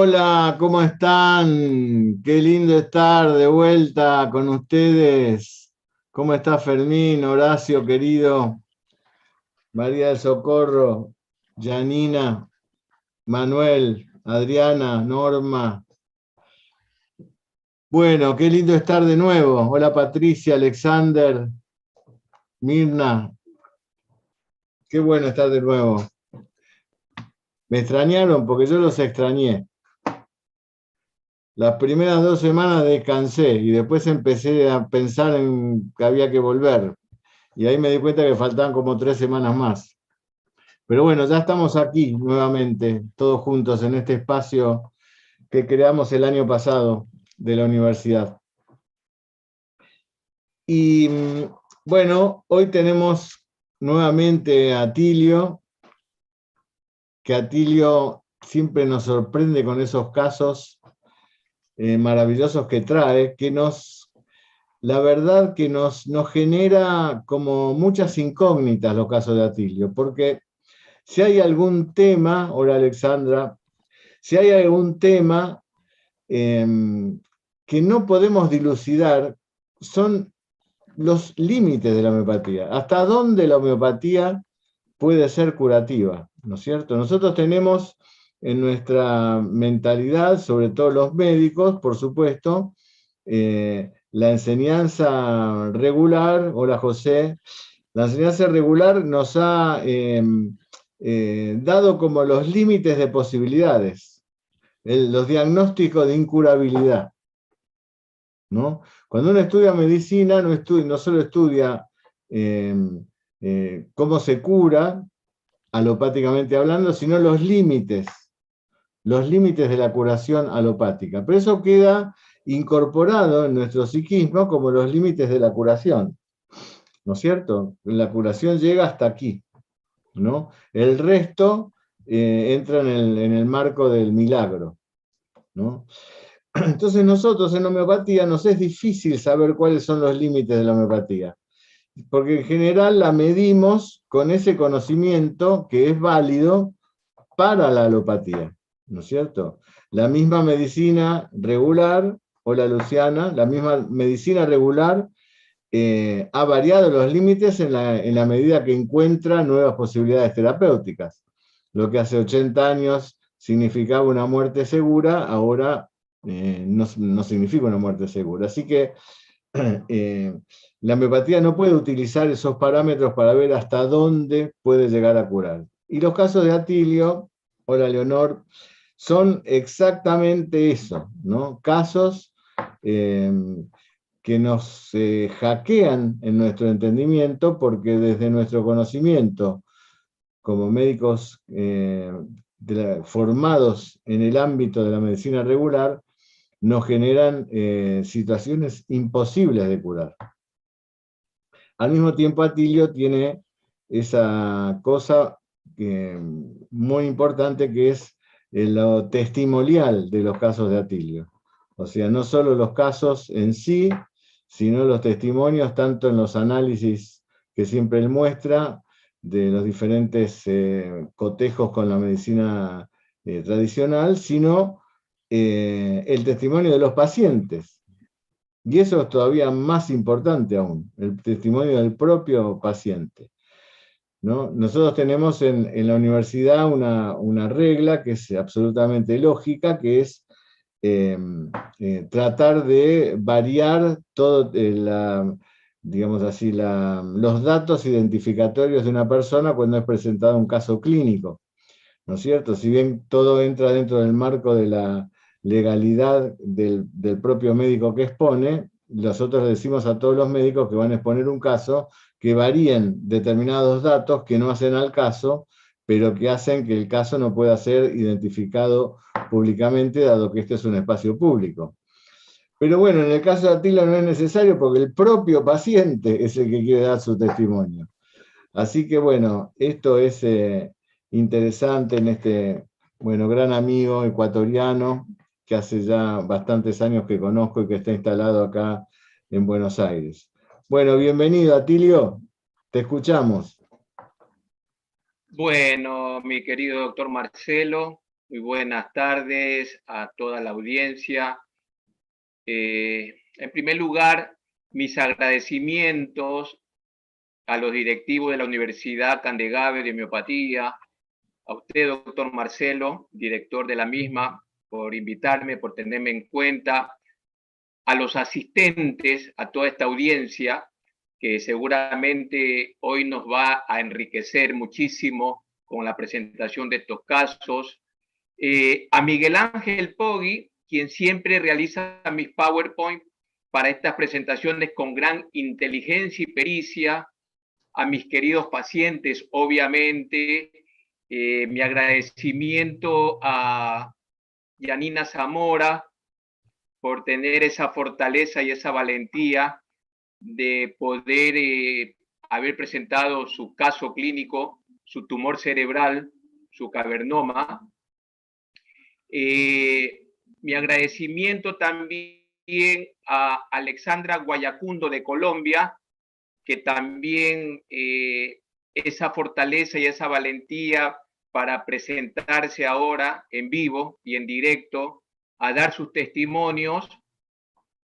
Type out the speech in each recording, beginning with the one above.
Hola, ¿cómo están? Qué lindo estar de vuelta con ustedes. ¿Cómo está Fermín, Horacio, querido? María del Socorro, Janina, Manuel, Adriana, Norma. Bueno, qué lindo estar de nuevo. Hola Patricia, Alexander, Mirna. Qué bueno estar de nuevo. Me extrañaron porque yo los extrañé. Las primeras 2 semanas descansé y después empecé a pensar en que había que volver. Y ahí me di cuenta que faltaban como 3 semanas más. Pero bueno, ya estamos aquí nuevamente, todos juntos en este espacio que creamos el año pasado de la universidad. Y bueno, hoy tenemos nuevamente a Atilio, que Atilio siempre nos sorprende con esos casos maravillosos que trae, la verdad que nos genera como muchas incógnitas los casos de Atilio, porque si hay algún tema, hola Alexandra, si hay algún tema que no podemos dilucidar, son los límites de la homeopatía. ¿Hasta dónde la homeopatía puede ser curativa? ¿No es cierto? Nosotros tenemos en nuestra mentalidad, sobre todo los médicos, por supuesto, la enseñanza regular, hola José, la enseñanza regular nos ha dado como los límites de posibilidades, los diagnósticos de incurabilidad, ¿no? Cuando uno estudia medicina, no solo estudia cómo se cura, alopáticamente hablando, sino los límites de la curación alopática. Pero eso queda incorporado en nuestro psiquismo como los límites de la curación, ¿no es cierto? La curación llega hasta aquí, ¿no? El resto entra en el marco del milagro, ¿no? Entonces nosotros en homeopatía nos es difícil saber cuáles son los límites de la homeopatía, porque en general la medimos con ese conocimiento que es válido para la alopatía, ¿no es cierto? La misma medicina regular, hola Luciana, la misma medicina regular ha variado los límites en la medida que encuentra nuevas posibilidades terapéuticas. Lo que hace 80 años significaba una muerte segura, ahora no significa una muerte segura. Así que la homeopatía no puede utilizar esos parámetros para ver hasta dónde puede llegar a curar. Y los casos de Atilio, hola Leonor, son exactamente eso, ¿no? Casos que nos hackean en nuestro entendimiento porque desde nuestro conocimiento como médicos formados en el ámbito de la medicina regular, nos generan situaciones imposibles de curar. Al mismo tiempo, Atilio tiene esa cosa muy importante que es lo testimonial de los casos de Atilio. O sea, no solo los casos en sí, sino los testimonios, tanto en los análisis que siempre él muestra, de los diferentes cotejos con la medicina tradicional, sino el testimonio de los pacientes. Y eso es todavía más importante aún, el testimonio del propio paciente, ¿no? Nosotros tenemos en la universidad una regla que es absolutamente lógica, que es tratar de variar todo digamos así, los datos identificatorios de una persona cuando es presentado un caso clínico, ¿no es cierto? Si bien todo entra dentro del marco de la legalidad del propio médico que expone, nosotros decimos a todos los médicos que van a exponer un caso que varíen determinados datos que no hacen al caso, pero que hacen que el caso no pueda ser identificado públicamente, dado que este es un espacio público. Pero bueno, en el caso de Atila no es necesario porque el propio paciente es el que quiere dar su testimonio. Así que bueno, esto es interesante en este, bueno, gran amigo ecuatoriano que hace ya bastantes años que conozco y que está instalado acá en Buenos Aires. Bueno, bienvenido Atilio, te escuchamos. Bueno, mi querido doctor Marcelo, Muy buenas tardes a toda la audiencia. En primer lugar, mis agradecimientos a los directivos de la Universidad Candegave de Homeopatía, a usted, doctor Marcelo, director de la misma, por invitarme, por tenerme en cuenta, a los asistentes, a toda esta audiencia, que seguramente hoy nos va a enriquecer muchísimo con la presentación de estos casos, a Miguel Ángel Poggi, quien siempre realiza mis PowerPoint para estas presentaciones con gran inteligencia y pericia, a mis queridos pacientes, obviamente, mi agradecimiento a Yanina Zamora por tener esa fortaleza y esa valentía de poder haber presentado su caso clínico, su tumor cerebral, su cavernoma. Mi agradecimiento también a Alexandra Guayacundo de Colombia, que también esa fortaleza y esa valentía para presentarse ahora en vivo y en directo a dar sus testimonios.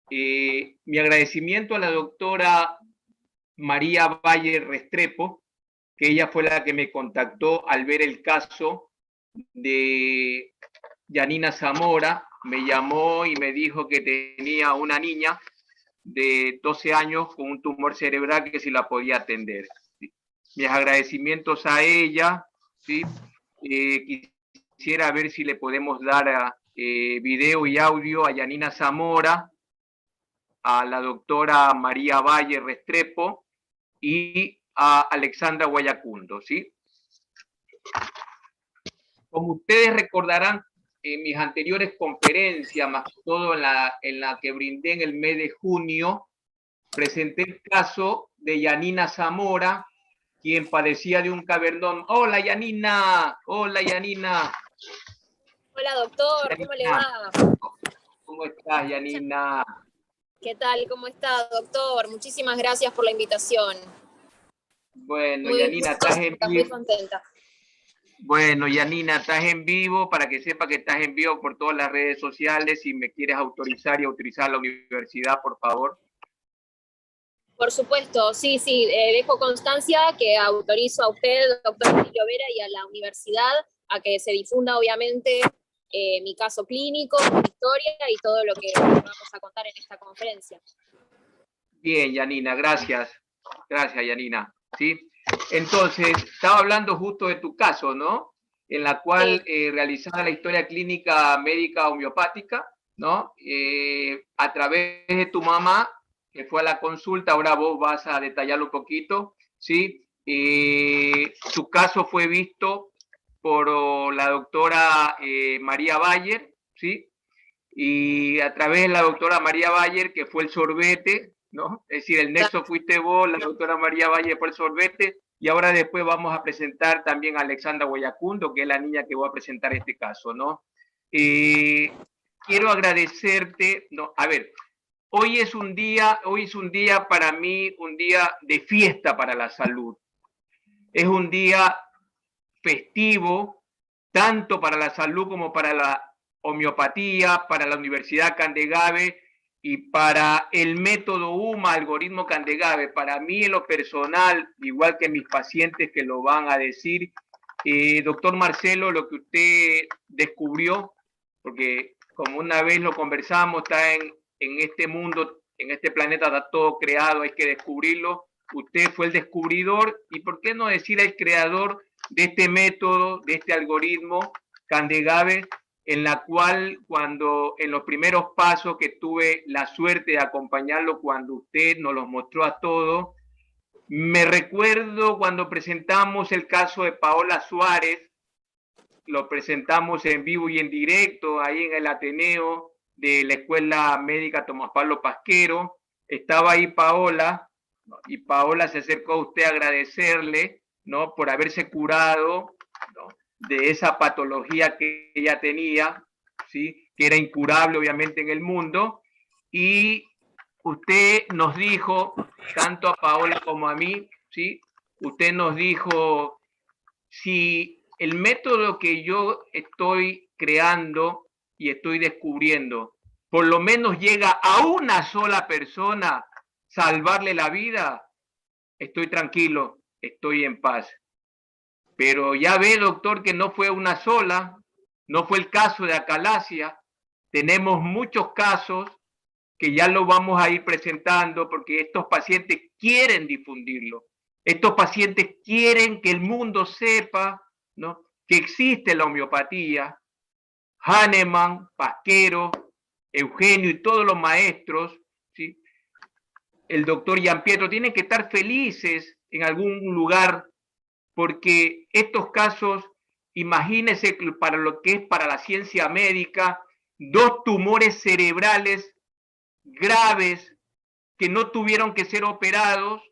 Mi agradecimiento a la doctora María Valle Restrepo, que ella fue la que me contactó al ver el caso de Yanina Zamora. Me llamó y me dijo que tenía una niña de 12 años con un tumor cerebral que si la podía atender. ¿Sí? Mis agradecimientos a ella. ¿Sí? Quisiera ver si le podemos dar video y audio a Yanina Zamora, a la doctora María Valle Restrepo y a Alexandra Guayacundo. ¿Sí? Como ustedes recordarán, en mis anteriores conferencias, más todo en la que brindé en el mes de junio, presenté el caso de Yanina Zamora, quien padecía de un cavernoma. Hola, Yanina. Hola, Yanina. Hola, doctor. Yanina. ¿Cómo le va? ¿Cómo estás, Yanina? ¿Qué tal? ¿Cómo está, doctor? Muchísimas gracias por la invitación. Bueno, Yanina, estás en vivo. Muy contenta. Bueno, Yanina, estás en vivo, para que sepa que estás en vivo por todas las redes sociales. Si me quieres autorizar y autorizar la universidad, por favor. Por supuesto, sí, dejo constancia que autorizo a usted, doctor Emilio Vera, y a la universidad a que se difunda, obviamente, mi caso clínico, mi historia y todo lo que vamos a contar en esta conferencia. Bien, Yanina, gracias. Gracias, Yanina. ¿Sí? Entonces, estaba hablando justo de tu caso, ¿no? En la cual realizaba la historia clínica médica homeopática, ¿no? A través de tu mamá, que fue a la consulta, ahora vos vas a detallarlo un poquito, ¿sí? Su caso fue visto por la doctora María Bayer, ¿sí? Y a través de la doctora María Bayer, que fue el sorbete, ¿no? Es decir, el nexo fuiste vos, la doctora María Valle fue el sorbete, y ahora después vamos a presentar también a Alexandra Guayacundo, que es la niña que voy a presentar este caso, ¿no? Quiero agradecerte, ¿no? A ver, hoy es un día para mí, un día de fiesta para la salud. Es un día festivo, tanto para la salud como para la homeopatía, para la Universidad Candegave y para el método UMA, algoritmo Candegave. Para mí, en lo personal, igual que mis pacientes que lo van a decir, doctor Marcelo, lo que usted descubrió, porque como una vez lo conversamos, está en este mundo, en este planeta, está todo creado, hay que descubrirlo. Usted fue el descubridor y, ¿por qué no decir el creador de este método, de este algoritmo Candegave, en la cual cuando en los primeros pasos que tuve la suerte de acompañarlo cuando usted nos los mostró a todos, me recuerdo cuando presentamos el caso de Paola Suárez, lo presentamos en vivo y en directo ahí en el Ateneo de la Escuela Médica Tomás Pablo Pasquero, estaba ahí Paola, ¿no? Y Paola se acercó a usted a agradecerle, ¿no? Por haberse curado, ¿no? De esa patología que ella tenía, ¿sí? Que era incurable obviamente en el mundo, y usted nos dijo, tanto a Paola como a mí, ¿sí? Usted nos dijo, si el método que yo estoy creando y estoy descubriendo, por lo menos llega a una sola persona salvarle la vida, estoy tranquilo, estoy en paz. Pero ya ve, doctor, que no fue una sola, no fue el caso de Acalasia. Tenemos muchos casos que ya lo vamos a ir presentando porque estos pacientes quieren difundirlo. Estos pacientes quieren que el mundo sepa, ¿no?, que existe la homeopatía. Hahnemann, Pasquero, Eugenio y todos los maestros, ¿sí?, el doctor Gianpietro, tienen que estar felices en algún lugar porque estos casos, imagínense para lo que es para la ciencia médica, 2 tumores cerebrales graves que no tuvieron que ser operados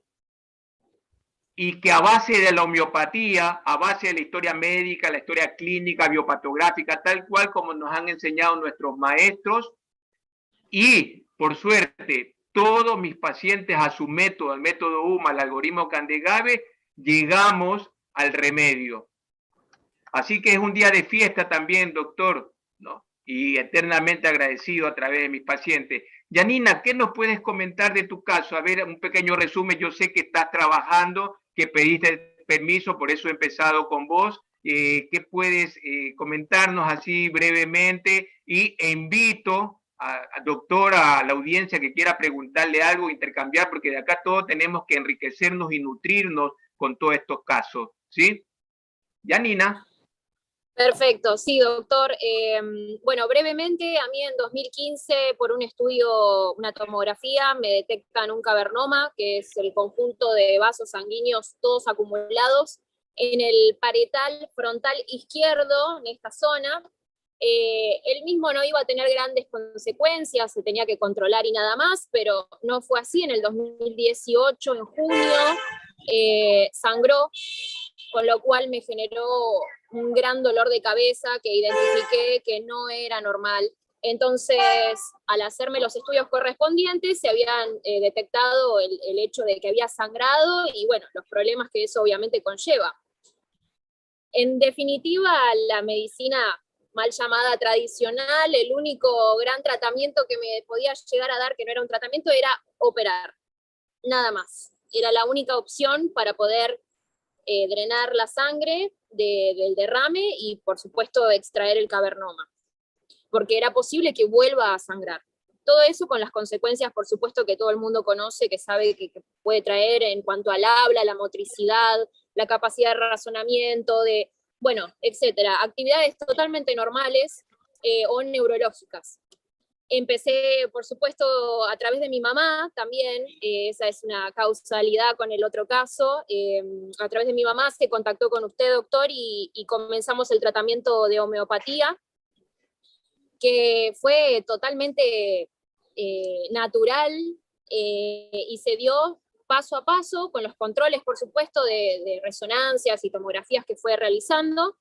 y que a base de la homeopatía, a base de la historia médica, la historia clínica, biopatográfica, tal cual como nos han enseñado nuestros maestros, y por suerte, todos mis pacientes a su método, el método UMA, el algoritmo Candegave, llegamos al remedio. Así que es un día de fiesta también, doctor, ¿no?, y eternamente agradecido a través de mis pacientes. Yanina, ¿qué nos puedes comentar de tu caso? A ver, un pequeño resumen. Yo sé que estás trabajando, que pediste permiso, por eso he empezado con vos. ¿Qué puedes comentarnos así brevemente? Y invito a doctor, a la audiencia que quiera preguntarle algo, intercambiar, porque de acá todos tenemos que enriquecernos y nutrirnos con todos estos casos, ¿sí? Yanina. Perfecto, sí, doctor. Bueno, brevemente, a mí en 2015, por un estudio, una tomografía, me detectan un cavernoma, que es el conjunto de vasos sanguíneos todos acumulados en el parietal frontal izquierdo, en esta zona. Él mismo no iba a tener grandes consecuencias, se tenía que controlar y nada más, pero no fue así. En el 2018, en junio, sangró, con lo cual me generó un gran dolor de cabeza que identifiqué que no era normal. Entonces, al hacerme los estudios correspondientes, se habían detectado el hecho de que había sangrado y, bueno, los problemas que eso obviamente conlleva. En definitiva, la medicina mal llamada tradicional, el único gran tratamiento que me podía llegar a dar, que no era un tratamiento, era operar. Nada más. Era la única opción para poder drenar la sangre del derrame y, por supuesto, extraer el cavernoma, porque era posible que vuelva a sangrar. Todo eso con las consecuencias, por supuesto, que todo el mundo conoce, que sabe que puede traer en cuanto al habla, la motricidad, la capacidad de razonamiento, bueno, etcétera. Actividades totalmente normales o neurológicas. Empecé, por supuesto, a través de mi mamá también, esa es una causalidad con el otro caso. A través de mi mamá se contactó con usted, doctor, y comenzamos el tratamiento de homeopatía, que fue totalmente natural y se dio paso a paso, con los controles, por supuesto, de resonancias y tomografías que fue realizando.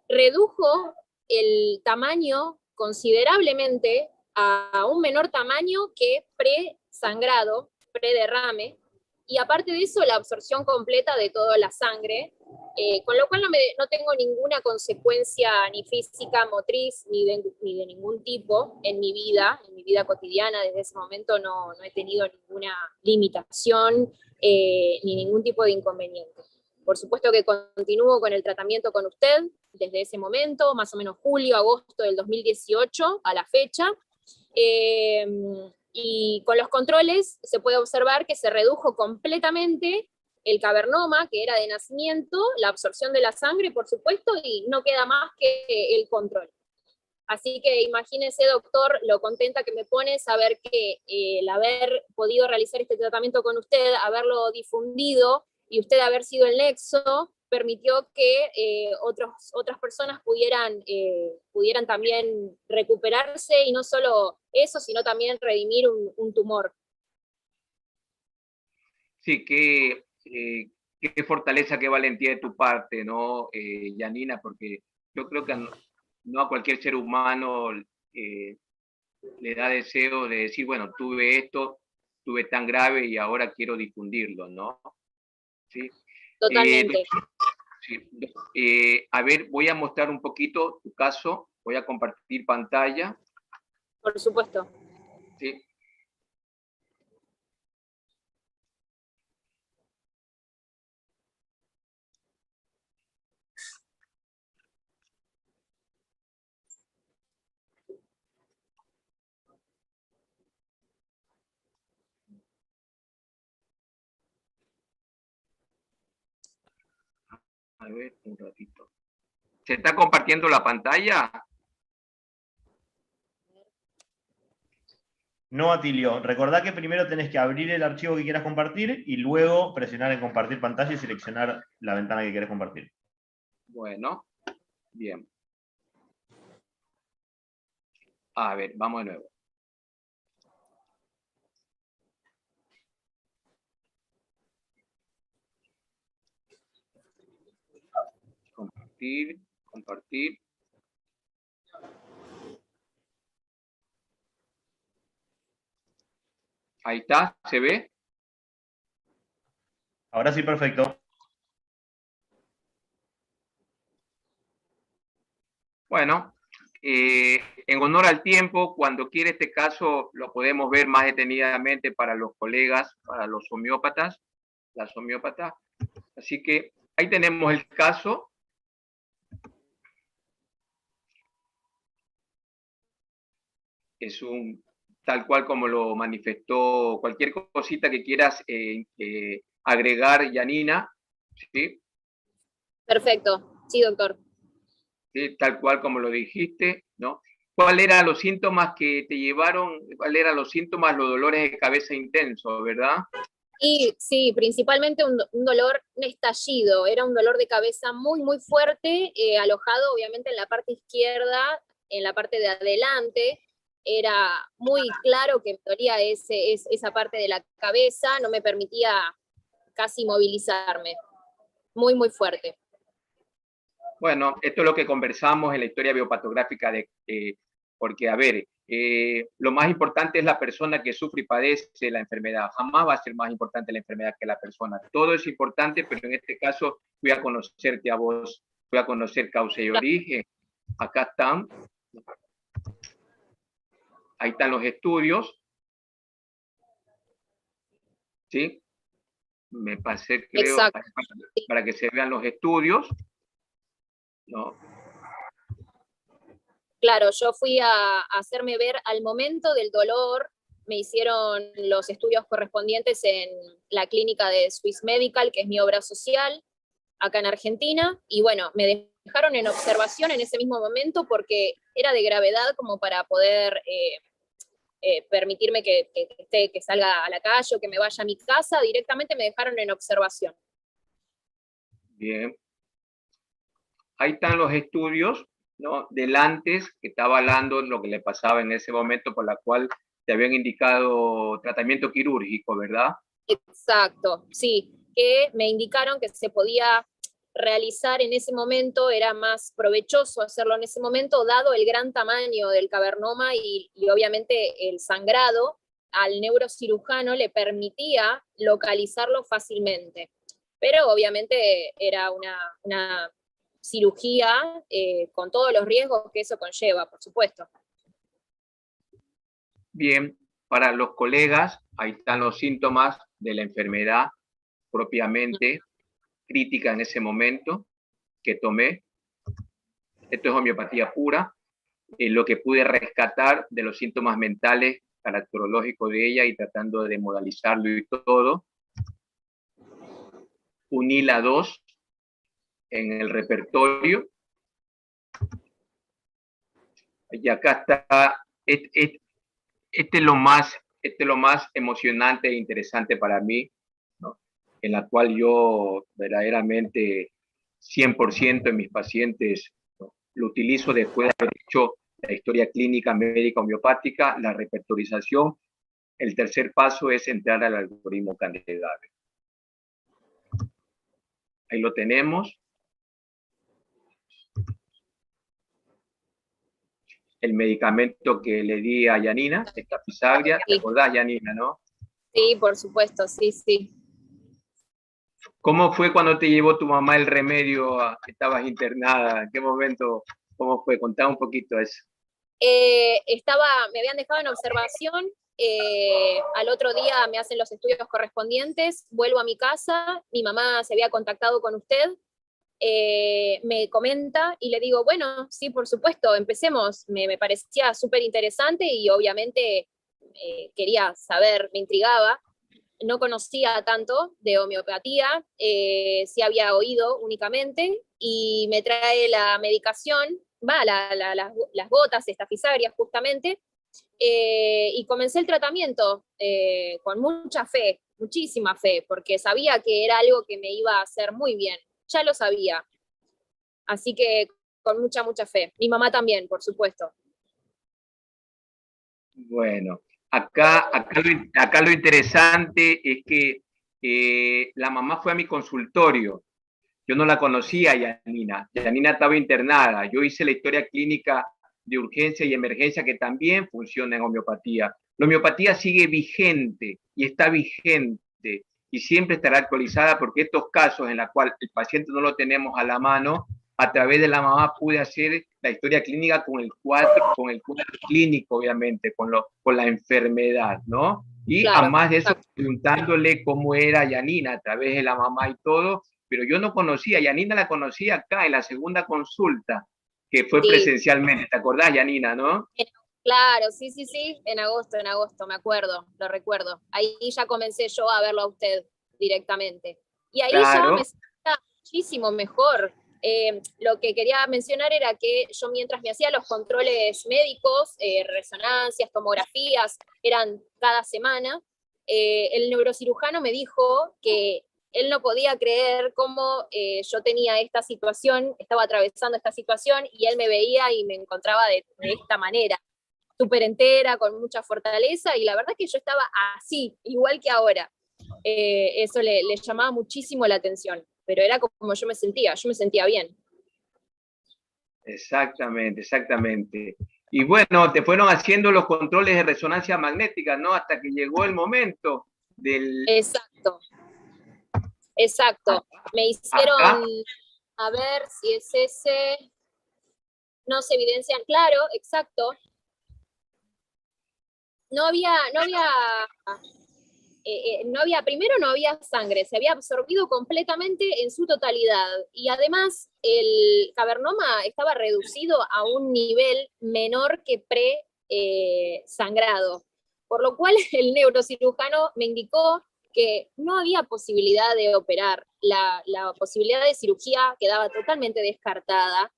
Redujo el tamaño considerablemente a un menor tamaño que pre-sangrado, pre-derrame, y aparte de eso la absorción completa de toda la sangre, con lo cual no tengo ninguna consecuencia ni física, motriz, ni de ningún tipo en mi vida cotidiana. Desde ese momento no he tenido ninguna limitación ni ningún tipo de inconveniente. Por supuesto que continúo con el tratamiento con usted desde ese momento, más o menos julio, agosto del 2018 a la fecha. Y con los controles se puede observar que se redujo completamente el cavernoma, que era de nacimiento, la absorción de la sangre, por supuesto, y no queda más que el control. Así que imagínese, doctor, lo contenta que me pone saber que el haber podido realizar este tratamiento con usted, haberlo difundido y usted haber sido el nexo, permitió que otras personas pudieran también recuperarse, y no solo eso, sino también redimir un tumor. Sí, qué fortaleza, qué valentía de tu parte, ¿no, Yanina? Porque yo creo que no a cualquier ser humano le da deseo de decir, bueno, tuve esto, tuve tan grave y ahora quiero difundirlo, ¿no? ¿Sí? Totalmente. Sí. A ver, voy a mostrar un poquito tu caso. Voy a compartir pantalla. Por supuesto. ¿Sí? A ver, un ratito. ¿Se está compartiendo la pantalla? No, Atilio. Recordá que primero tenés que abrir el archivo que quieras compartir y luego presionar en compartir pantalla y seleccionar la ventana que quieres compartir. Bueno, bien. A ver, vamos de nuevo. Compartir, compartir. Ahí está, ¿se ve? Ahora sí, perfecto. Bueno, en honor al tiempo, cuando quiere este caso lo podemos ver más detenidamente para los colegas, para los homeópatas, las homeópatas. Así que ahí tenemos el caso. Es un tal cual como lo manifestó. Cualquier cosita que quieras agregar, Yanina, ¿sí? Perfecto. Sí, doctor. ¿Sí? Tal cual como lo dijiste, ¿no? ¿Cuáles eran los síntomas que te llevaron? ¿Cuáles eran los síntomas? Los dolores de cabeza intensos, ¿verdad? Y sí, principalmente un dolor, un estallido, era un dolor de cabeza muy, muy fuerte, alojado obviamente en la parte izquierda, en la parte de adelante. Era muy claro que me dolía esa parte de la cabeza, no me permitía casi movilizarme. Muy, muy fuerte. Bueno, esto es lo que conversamos en la historia biopatográfica, porque, a ver, lo más importante es la persona que sufre y padece la enfermedad. Jamás va a ser más importante la enfermedad que la persona. Todo es importante, pero en este caso voy a conocerte a vos, voy a conocer causa y origen. Acá están. Ahí están los estudios. ¿Sí? Me pasé, creo, para que se vean los estudios. ¿No? Claro, yo fui a hacerme ver al momento del dolor, me hicieron los estudios correspondientes en la clínica de Swiss Medical, que es mi obra social, acá en Argentina, y bueno, me dejaron en observación en ese mismo momento porque era de gravedad como para poder permitirme que salga a la calle o que me vaya a mi casa, directamente me dejaron en observación. Bien. Ahí están los estudios, ¿no? Del antes, que estaba hablando lo que le pasaba en ese momento, por la cual te habían indicado tratamiento quirúrgico, ¿verdad? Exacto, sí, que me indicaron que se podía realizar en ese momento, era más provechoso hacerlo en ese momento, dado el gran tamaño del cavernoma y obviamente el sangrado, al neurocirujano le permitía localizarlo fácilmente. Pero obviamente era una cirugía con todos los riesgos que eso conlleva, por supuesto. Bien, para los colegas, ahí están los síntomas de la enfermedad propiamente crítica en ese momento que tomé. Esto es homeopatía pura, lo que pude rescatar de los síntomas mentales caracterológicos de ella y tratando de modalizarlo y todo. Uní la 2 en el repertorio. Y acá está, este es lo más emocionante e interesante para mí, ¿no? En la cual yo verdaderamente 100% en mis pacientes, ¿no? Lo utilizo después de haber hecho la historia clínica médica homeopática, la repertorización. El tercer paso es entrar al algoritmo Candelabre. Ahí lo tenemos. El medicamento que le di a Yanina, esta Pisagria, ¿te acordás, Yanina, no? Sí, por supuesto, sí, sí. ¿Cómo fue cuando te llevó tu mamá el remedio? ¿Estabas internada? ¿En qué momento ¿Cómo fue? Contá un poquito eso. Me habían dejado en observación, al otro día me hacen los estudios correspondientes, vuelvo a mi casa, mi mamá se había contactado con usted, me comenta y le digo, bueno, sí, por supuesto, empecemos, me parecía súper interesante y obviamente quería saber, me intrigaba, no conocía tanto de homeopatía, sí había oído únicamente, y me trae la medicación, las gotas estafisarias justamente, y comencé el tratamiento con mucha fe, muchísima fe, porque sabía que era algo que me iba a hacer muy bien, ya lo sabía, así que con mucha, mucha fe. Mi mamá también, por supuesto. Bueno, acá lo interesante es que la mamá fue a mi consultorio. Yo no la conocía, Yanina. Yanina estaba internada. Yo hice la historia clínica de urgencia y emergencia que también funciona en homeopatía. La homeopatía sigue vigente y está vigente y siempre estará actualizada, porque estos casos en los cuales el paciente no lo tenemos a la mano, a través de la mamá pude hacer la historia clínica con el cuadro clínico, obviamente, con la enfermedad, ¿no? Y Claro, además de eso, exacto. preguntándole cómo era Yanina a través de la mamá y todo, pero yo no conocía, Yanina la conocí acá en la segunda consulta, que fue Sí. presencialmente, ¿te acordás, Yanina, no? Claro, sí, en agosto, me acuerdo, lo recuerdo. Ahí ya comencé yo a verlo a usted directamente. Y ahí ya Claro, me sentía muchísimo mejor. Lo que quería mencionar era que yo, mientras me hacía los controles médicos, resonancias, tomografías, eran cada semana, el neurocirujano me dijo que él no podía creer cómo yo tenía esta situación, estaba atravesando esta situación, y él me veía y me encontraba de esta manera, súper entera, con mucha fortaleza, y la verdad que yo estaba así, igual que ahora. Eso le llamaba muchísimo la atención, pero era como yo me sentía bien. exactamente, exactamente. Y bueno, te fueron haciendo los controles de resonancia magnética, ¿no? Hasta que llegó el momento del... Exacto, exacto. Me hicieron, Acá, a ver si es ese, no se evidencian, claro, exacto. No había, primero no había sangre, se había absorbido completamente en su totalidad, y además el cavernoma estaba reducido a un nivel menor que sangrado, por lo cual el neurocirujano me indicó que no había posibilidad de operar, la posibilidad de cirugía quedaba totalmente descartada,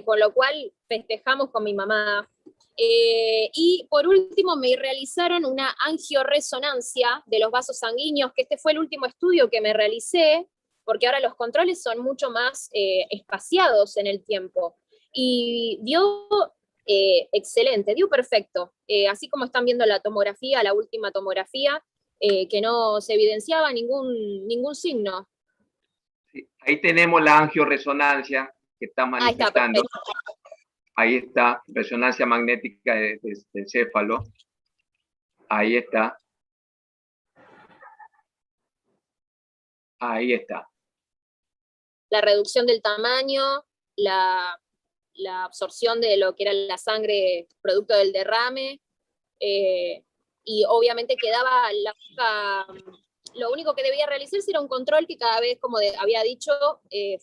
con lo cual festejamos con mi mamá. Y por último me realizaron una angioresonancia de los vasos sanguíneos, que este fue el último estudio que me realicé, porque ahora los controles son mucho más espaciados en el tiempo. Y dio excelente, dio perfecto. Así como están viendo la tomografía, la última tomografía, que no se evidenciaba ningún signo. sí, ahí tenemos la angioresonancia que está Ahí está, manifestando. perfecto. Ahí está, resonancia magnética del encéfalo. Ahí está. Ahí está. La reducción del tamaño, la absorción de lo que era la sangre producto del derrame, y obviamente quedaba lo único que debía realizarse era un control que cada vez, como había dicho,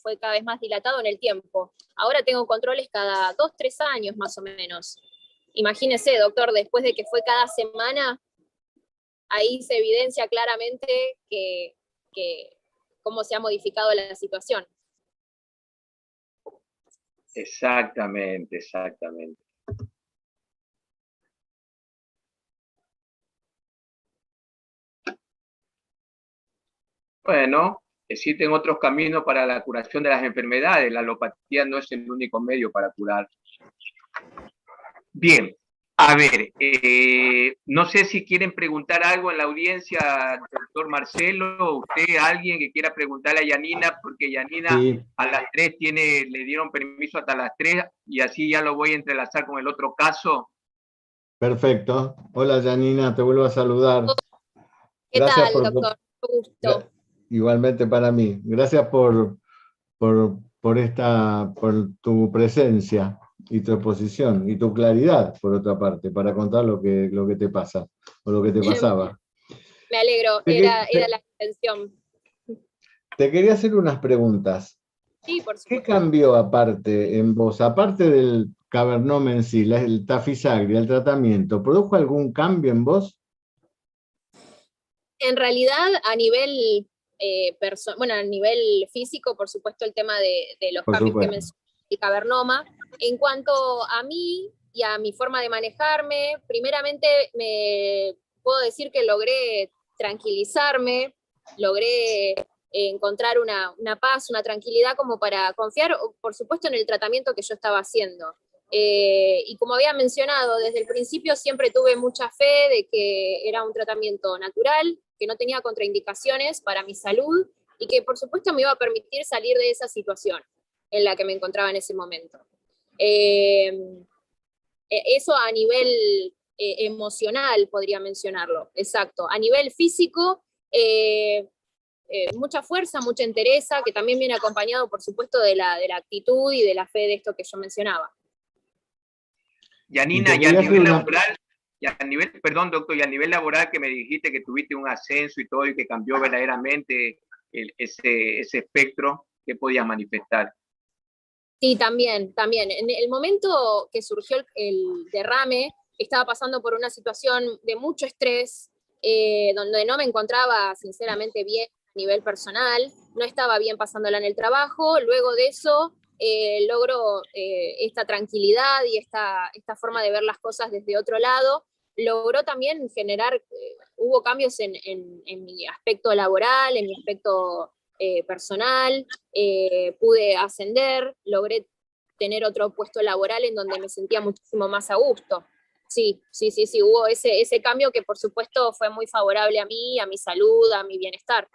fue cada vez más dilatado en el tiempo. Ahora tengo controles cada 2-3 años más o menos. Imagínese, doctor, después de que fue cada semana, ahí se evidencia claramente que cómo se ha modificado la situación. Exactamente, exactamente. Bueno, existen otros caminos para la curación de las enfermedades. La alopatía no es el único medio para curar. Bien, a ver, no sé si quieren preguntar algo en la audiencia, doctor Marcelo, usted, alguien que quiera preguntarle a Yanina, porque Yanina Sí, a las 3 le dieron permiso hasta las 3, y así ya lo voy a entrelazar con el otro caso. perfecto. Hola, Janina, te vuelvo a saludar. ¿Qué Gracias tal, por... doctor? Mucho gusto. Igualmente para mí. Gracias por por tu presencia y tu exposición y tu claridad, por otra parte, para contar lo que te pasa o lo que te pasaba. Me alegro, era la intención. Te quería hacer unas preguntas. Sí, por ¿Qué supuesto. cambió aparte en vos, aparte del Cabernet en sí, el Tafisagria, el tratamiento, produjo algún cambio en vos? En realidad, a nivel a nivel físico, por supuesto, el tema de los Por cambios que supuesto. mencioné el Cavernoma. En cuanto a mí y a mi forma de manejarme, primeramente me puedo decir que logré tranquilizarme, logré encontrar una paz, una tranquilidad como para confiar, por supuesto, en el tratamiento que yo estaba haciendo. Y como había mencionado, desde el principio siempre tuve mucha fe de que era un tratamiento natural, que no tenía contraindicaciones para mi salud y que por supuesto me iba a permitir salir de esa situación en la que me encontraba en ese momento. Eso a nivel emocional podría mencionarlo, exacto. A nivel físico, mucha fuerza, mucha entereza, que también viene acompañado, por supuesto, de la actitud y de la fe de esto que yo mencionaba. Yanina, y a nivel laboral, perdón, doctor, y a nivel laboral que me dijiste que tuviste un ascenso y todo y que cambió verdaderamente ese espectro, ¿qué podías manifestar? Sí, también. En el momento que surgió el derrame, estaba pasando por una situación de mucho estrés, donde no me encontraba sinceramente bien a nivel personal, no estaba bien pasándola en el trabajo. Luego de eso logro esta tranquilidad y esta forma de ver las cosas desde otro lado. Logró también generar, hubo cambios en mi aspecto laboral, en mi aspecto personal, pude ascender, logré tener otro puesto laboral en donde me sentía muchísimo más a gusto. Sí, hubo ese cambio que por supuesto fue muy favorable a mí, a mi salud, a mi bienestar.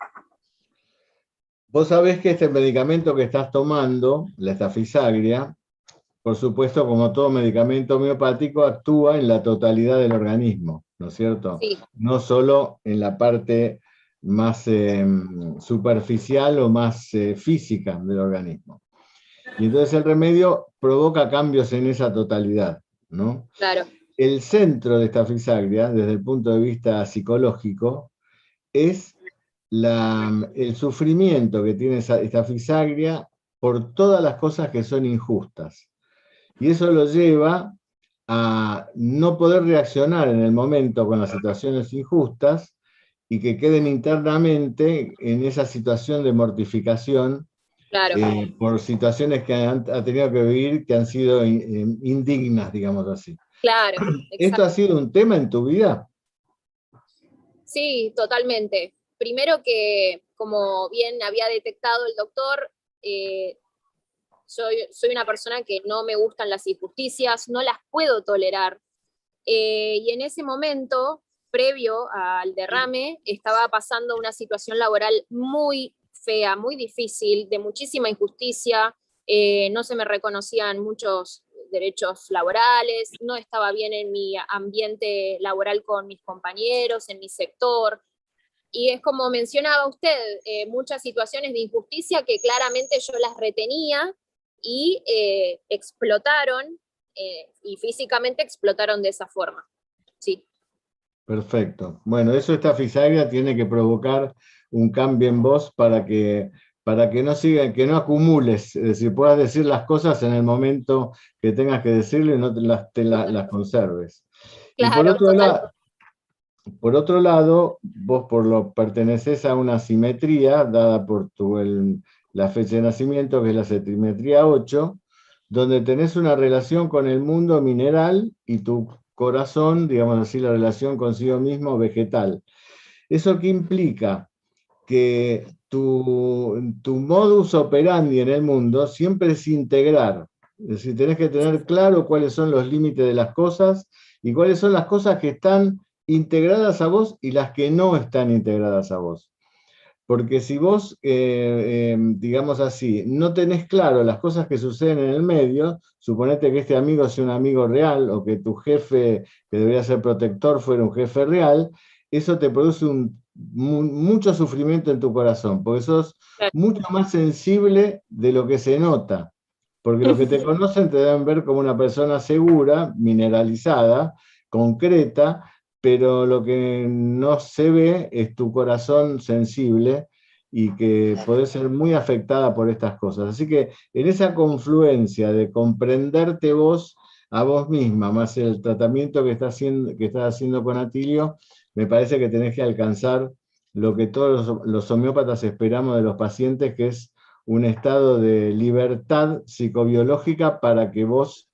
Vos sabés que este medicamento que estás tomando, la Tafisagria, por supuesto, como todo medicamento homeopático, actúa en la totalidad del organismo, ¿no es cierto? Sí. No solo en la parte más superficial o más física del organismo. Y entonces el remedio provoca cambios en esa totalidad, ¿no? Claro. El centro de esta Tafisagria, desde el punto de vista psicológico, es el sufrimiento que tiene esta Tafisagria por todas las cosas que son injustas. Y eso lo lleva a no poder reaccionar en el momento con las situaciones injustas y que queden internamente en esa situación de mortificación. Claro. Por situaciones que ha tenido que vivir que han sido indignas, digamos así. Claro. ¿Esto ha sido un tema en tu vida? Sí, totalmente. Primero que, como bien había detectado el doctor, soy una persona que no me gustan las injusticias, no las puedo tolerar. Y en ese momento, previo al derrame, estaba pasando una situación laboral muy fea, muy difícil, de muchísima injusticia, no se me reconocían muchos derechos laborales, no estaba bien en mi ambiente laboral con mis compañeros, en mi sector. Y es como mencionaba usted, muchas situaciones de injusticia que claramente yo las retenía y explotaron, y físicamente explotaron de esa forma. Sí. Perfecto. Bueno, eso esta Tafisagria tiene que provocar un cambio en vos para que no siga, que no acumules, es decir, puedas decir las cosas en el momento que tengas que decirlo y no las conserves. Claro, y por otro lado, vos pertenecés a una simetría dada por la fecha de nacimiento, que es la simetría 8, donde tenés una relación con el mundo mineral y tu corazón, digamos así, la relación consigo mismo vegetal. ¿Eso qué implica? Que tu modus operandi en el mundo siempre es integrar. Es decir, tenés que tener claro cuáles son los límites de las cosas y cuáles son las cosas que están integradas a vos y las que no están integradas a vos. Porque si vos, digamos así, no tenés claro las cosas que suceden en el medio, suponete que este amigo sea un amigo real o que tu jefe, que debería ser protector, fuera un jefe real, eso te produce un mucho sufrimiento en tu corazón, porque sos mucho más sensible de lo que se nota. Porque los que te conocen te deben ver como una persona segura, mineralizada, concreta, pero lo que no se ve es tu corazón sensible y que podés ser muy afectada por estas cosas. Así que en esa confluencia de comprenderte vos a vos misma, más el tratamiento que estás haciendo con Atilio, me parece que tenés que alcanzar lo que todos los homeópatas esperamos de los pacientes, que es un estado de libertad psicobiológica para que vos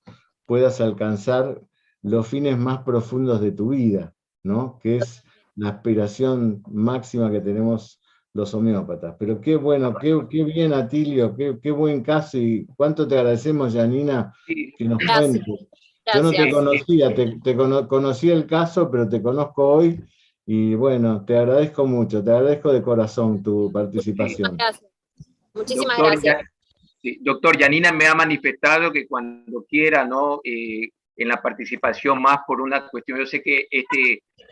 puedas alcanzar los fines más profundos de tu vida, ¿no? Que es la aspiración máxima que tenemos los homeópatas. Pero qué bueno, qué bien, Atilio, qué buen caso, y cuánto te agradecemos, Janina, que nos cuentes. Yo no te conocía, conocía el caso, pero te conozco hoy, y bueno, te agradezco mucho, te agradezco de corazón tu participación. Gracias. Muchísimas Doctor, gracias. Sí, doctor, Janina me ha manifestado que cuando quiera, ¿no? En la participación más por una cuestión, yo sé que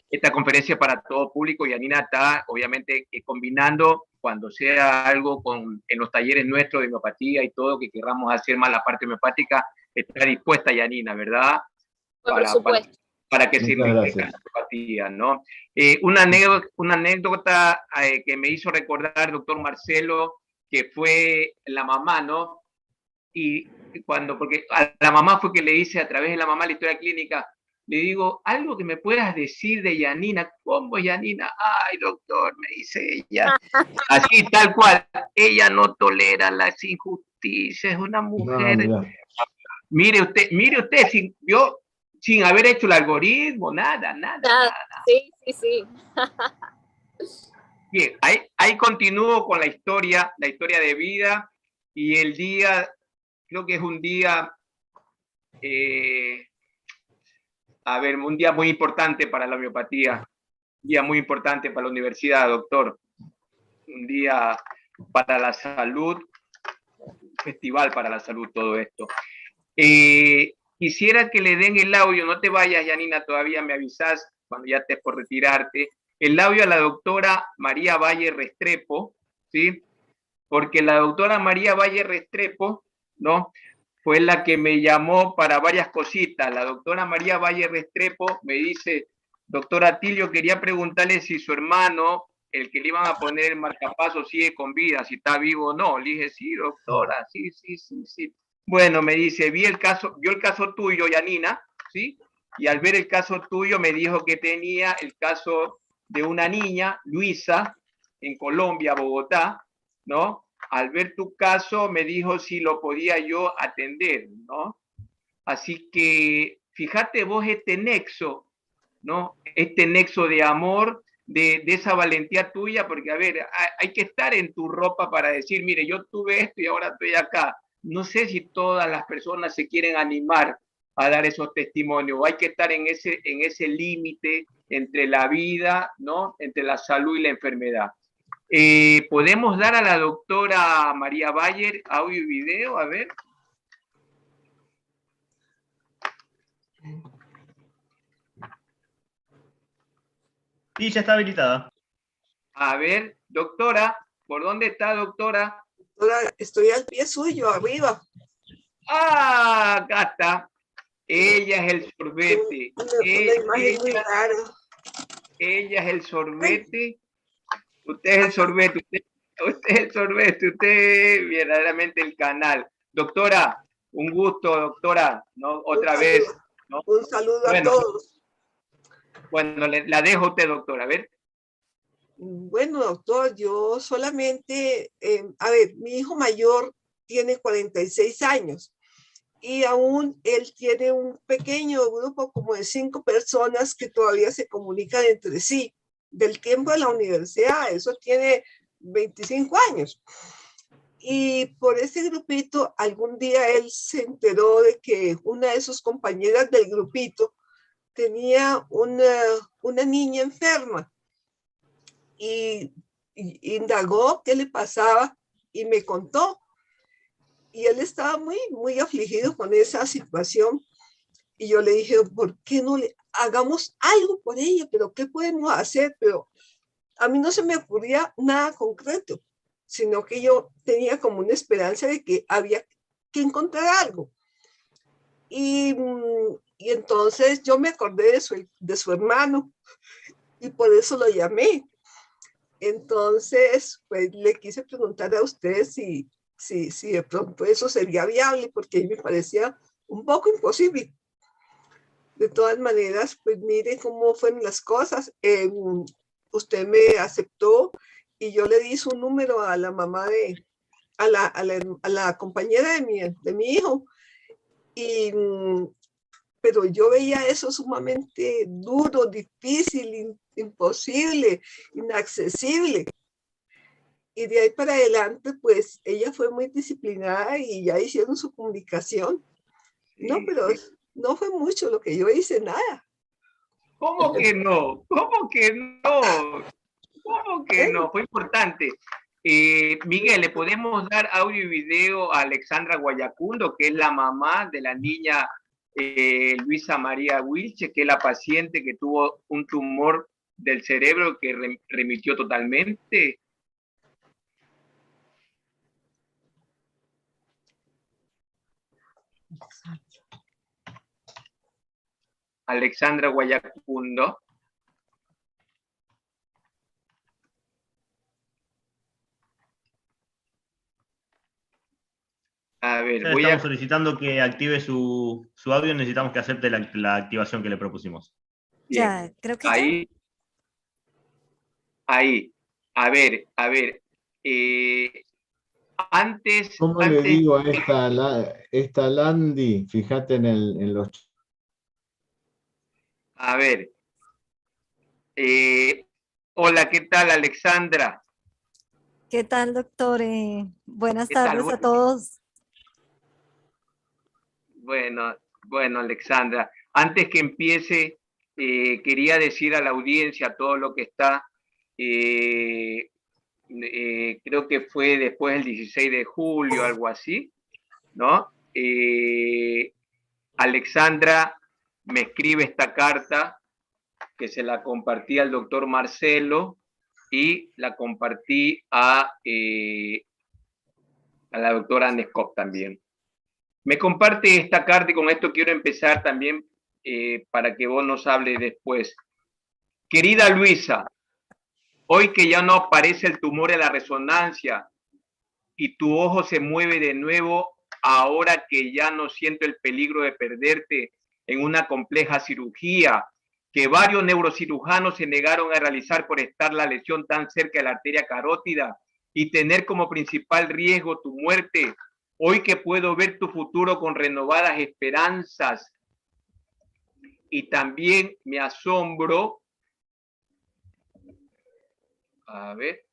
esta conferencia es para todo público, Janina está obviamente combinando cuando sea algo en los talleres nuestros de homeopatía y todo que queramos hacer más la parte homeopática, está dispuesta Janina, ¿verdad? Por supuesto. Para que se enriquezca la homeopatía, ¿no? Una anécdota que me hizo recordar, doctor Marcelo, que fue la mamá, ¿no? Y porque a la mamá fue que le hice a través de la mamá la historia clínica, le digo, algo que me puedas decir de Janina. ¿Cómo Janina? Ay, doctor, me dice ella. Así, tal cual. Ella no tolera las injusticias, es una mujer. No, mire usted, sin haber hecho el algoritmo, nada. Sí. Bien, ahí continúo con la historia de vida, y el día, creo que es un día, un día muy importante para la homeopatía, un día muy importante para la universidad, doctor, un día para la salud, un festival para la salud, todo esto. Quisiera que le den el audio, no te vayas, Janina, todavía me avisas cuando ya estés por retirarte, el audio a la doctora María Valle Restrepo, ¿sí? Porque la doctora María Valle Restrepo, ¿no? Fue la que me llamó para varias cositas. La doctora María Valle Restrepo me dice, doctor Atilio, quería preguntarle si su hermano, el que le iban a poner el marcapaso, sigue con vida, si está vivo o no. Le dije, sí, doctora, sí. Bueno, me dice, vio el caso tuyo, Janina, ¿sí? Y al ver el caso tuyo me dijo que tenía el caso de una niña, Luisa, en Colombia, Bogotá, ¿no? Al ver tu caso me dijo si lo podía yo atender, ¿no? Así que fíjate vos este nexo, ¿no? Este nexo de amor, de esa valentía tuya, porque a ver, hay que estar en tu ropa para decir, mire, yo tuve esto y ahora estoy acá. No sé si todas las personas se quieren animar a dar esos testimonios, hay que estar en ese límite entre la vida, ¿no? Entre la salud y la enfermedad. ¿Podemos dar a la doctora María Bayer audio y video? A ver. Sí, ya está habilitada. A ver, doctora, ¿por dónde está, doctora? Doctora, estoy al pie suyo, arriba. Ah, acá está. Ella es el sorbete. Una imagen muy rara. Ella es el sorbete. Usted es el sorbete. Usted es el sorbete. Usted es verdaderamente el canal. Doctora, un gusto, doctora, ¿no? Otra vez, ¿no? Un saludo a todos. Bueno, la dejo a usted, doctora, a ver. Bueno, doctor, yo solamente, mi hijo mayor tiene 46 años y aún él tiene un pequeño grupo como de 5 personas que todavía se comunican entre sí. Del tiempo de la universidad, eso tiene 25 años. Y por ese grupito, algún día él se enteró de que una de sus compañeras del grupito tenía una niña enferma y indagó qué le pasaba y me contó. Y él estaba muy afligido con esa situación. Y yo le dije, ¿por qué no le hagamos algo por ella? ¿Pero qué podemos hacer? Pero a mí no se me ocurría nada concreto, sino que yo tenía como una esperanza de que había que encontrar algo. Y entonces yo me acordé de su hermano y por eso lo llamé. Entonces, pues le quise preguntar a usted si de pronto eso sería viable, porque a mí me parecía un poco imposible. De todas maneras, pues mire cómo fueron las cosas. Usted me aceptó y yo le di su número a la mamá a la compañera de mi hijo. Pero yo veía eso sumamente duro, difícil, imposible, inaccesible. Y de ahí para adelante, pues ella fue muy disciplinada y ya hicieron su comunicación. No, pero no fue mucho lo que yo hice, nada. ¿Cómo que no? ¿Cómo que no? ¿Cómo que no? Fue importante. Miguel, ¿le podemos dar audio y video a Alexandra Guayacundo, que es la mamá de la niña Luisa María Wilche, que es la paciente que tuvo un tumor del cerebro que remitió totalmente? Alexandra Guayacundo. A ver, Estamos solicitando que active su audio, necesitamos que acepte la activación que le propusimos. Bien. Ya, creo que ahí, ya. Ahí. A ver. Antes... ¿Cómo le digo a esta Landy? Fíjate en los... A ver. Hola, ¿qué tal, Alexandra? ¿Qué tal, doctor? Buenas ¿Qué tal? tardes a todos. Bueno, Alexandra, antes que empiece, quería decir a la audiencia, a todo lo que está, creo que fue después del 16 de julio, algo así, ¿no? Alexandra me escribe esta carta que se la compartí al doctor Marcelo y la compartí a la doctora Nescop también. Me comparte esta carta y con esto quiero empezar también para que vos nos hables después. Querida Luisa, hoy que ya no aparece el tumor en la resonancia y tu ojo se mueve de nuevo, ahora que ya no siento el peligro de perderte en una compleja cirugía que varios neurocirujanos se negaron a realizar por estar la lesión tan cerca de la arteria carótida y tener como principal riesgo tu muerte, hoy que puedo ver tu futuro con renovadas esperanzas y también me asombro, a ver,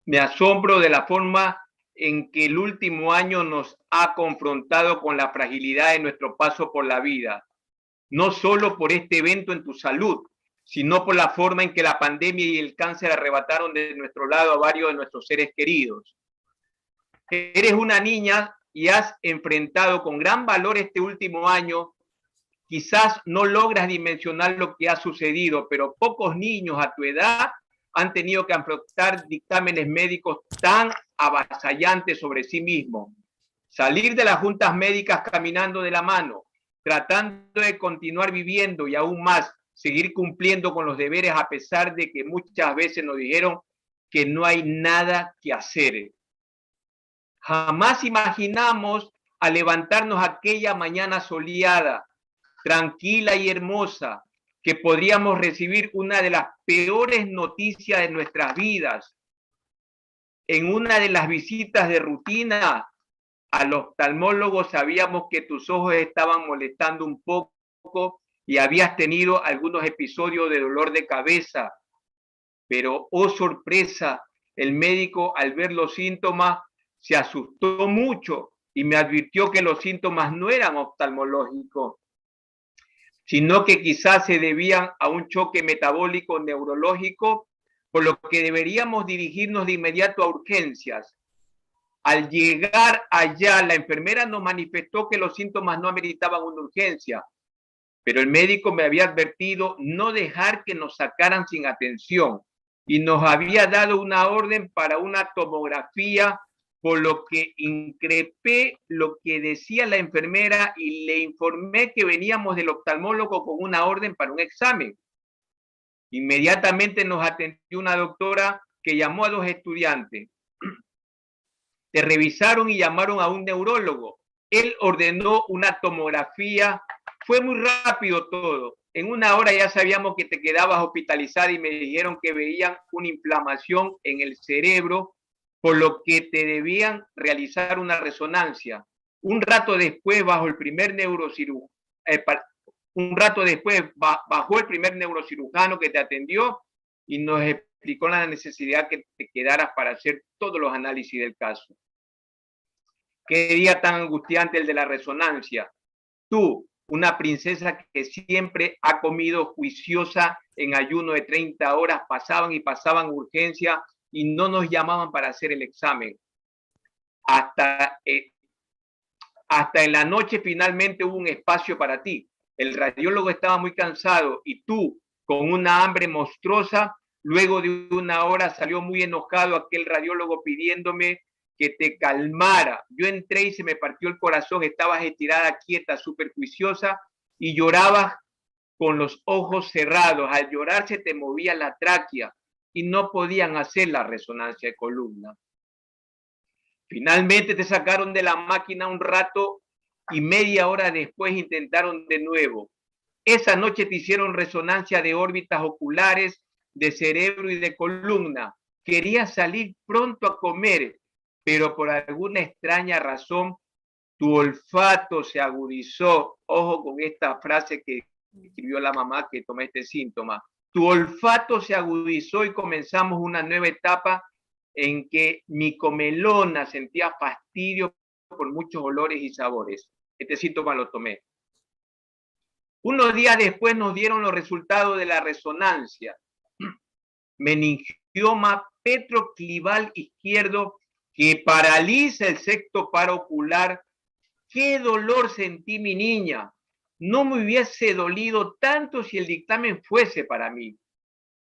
me asombro de la forma en que el último año nos ha confrontado con la fragilidad de nuestro paso por la vida, no solo por este evento en tu salud, sino por la forma en que la pandemia y el cáncer arrebataron de nuestro lado a varios de nuestros seres queridos. Eres una niña y has enfrentado con gran valor este último año. Quizás no logras dimensionar lo que ha sucedido, pero pocos niños a tu edad han tenido que afrontar dictámenes médicos tan avasallantes sobre sí mismos. Salir de las juntas médicas caminando de la mano, tratando de continuar viviendo y aún más, seguir cumpliendo con los deberes a pesar de que muchas veces nos dijeron que no hay nada que hacer. Jamás imaginamos a levantarnos aquella mañana soleada, tranquila y hermosa, que podríamos recibir una de las peores noticias de nuestras vidas. En una de las visitas de rutina al oftalmólogo sabíamos que tus ojos estaban molestando un poco y habías tenido algunos episodios de dolor de cabeza. Pero, oh sorpresa, el médico al ver los síntomas se asustó mucho y me advirtió que los síntomas no eran oftalmológicos, sino que quizás se debían a un choque metabólico neurológico, por lo que deberíamos dirigirnos de inmediato a urgencias. Al llegar allá, la enfermera nos manifestó que los síntomas no ameritaban una urgencia, pero el médico me había advertido no dejar que nos sacaran sin atención y nos había dado una orden para una tomografía, por lo que increpé lo que decía la enfermera y le informé que veníamos del oftalmólogo con una orden para un examen. Inmediatamente nos atendió una doctora que llamó a 2 estudiantes. Te revisaron y llamaron a un neurólogo. Él ordenó una tomografía. Fue muy rápido todo. En 1 hora ya sabíamos que te quedabas hospitalizada y me dijeron que veían una inflamación en el cerebro, por lo que te debían realizar una resonancia. Un rato después, bajó el primer neurocirujano que te atendió y nos explicó la necesidad que te quedaras para hacer todos los análisis del caso. Qué día tan angustiante el de la resonancia. Tú, una princesa que siempre ha comido juiciosa en ayuno de 30 horas, pasaban y pasaban urgencia y no nos llamaban para hacer el examen. Hasta en la noche finalmente hubo un espacio para ti. El radiólogo estaba muy cansado y tú, con una hambre monstruosa, luego de 1 hora salió muy enojado aquel radiólogo pidiéndome que te calmara. Yo entré y se me partió el corazón, estabas estirada, quieta, súper juiciosa y llorabas con los ojos cerrados. Al llorar se te movía la tráquea y no podían hacer la resonancia de columna. Finalmente te sacaron de la máquina un rato y media hora después intentaron de nuevo. Esa noche te hicieron resonancia de órbitas oculares, de cerebro y de columna. Querías salir pronto a comer, pero por alguna extraña razón tu olfato se agudizó. Ojo con esta frase que escribió la mamá que toma este síntoma. Tu olfato se agudizó y comenzamos una nueva etapa en que mi comelona sentía fastidio por muchos olores y sabores. Este síntoma lo tomé. Unos días después nos dieron los resultados de la resonancia. Meningioma petroclival izquierdo que paraliza el sexto paro ocular. ¡Qué dolor sentí, mi niña! No me hubiese dolido tanto si el dictamen fuese para mí.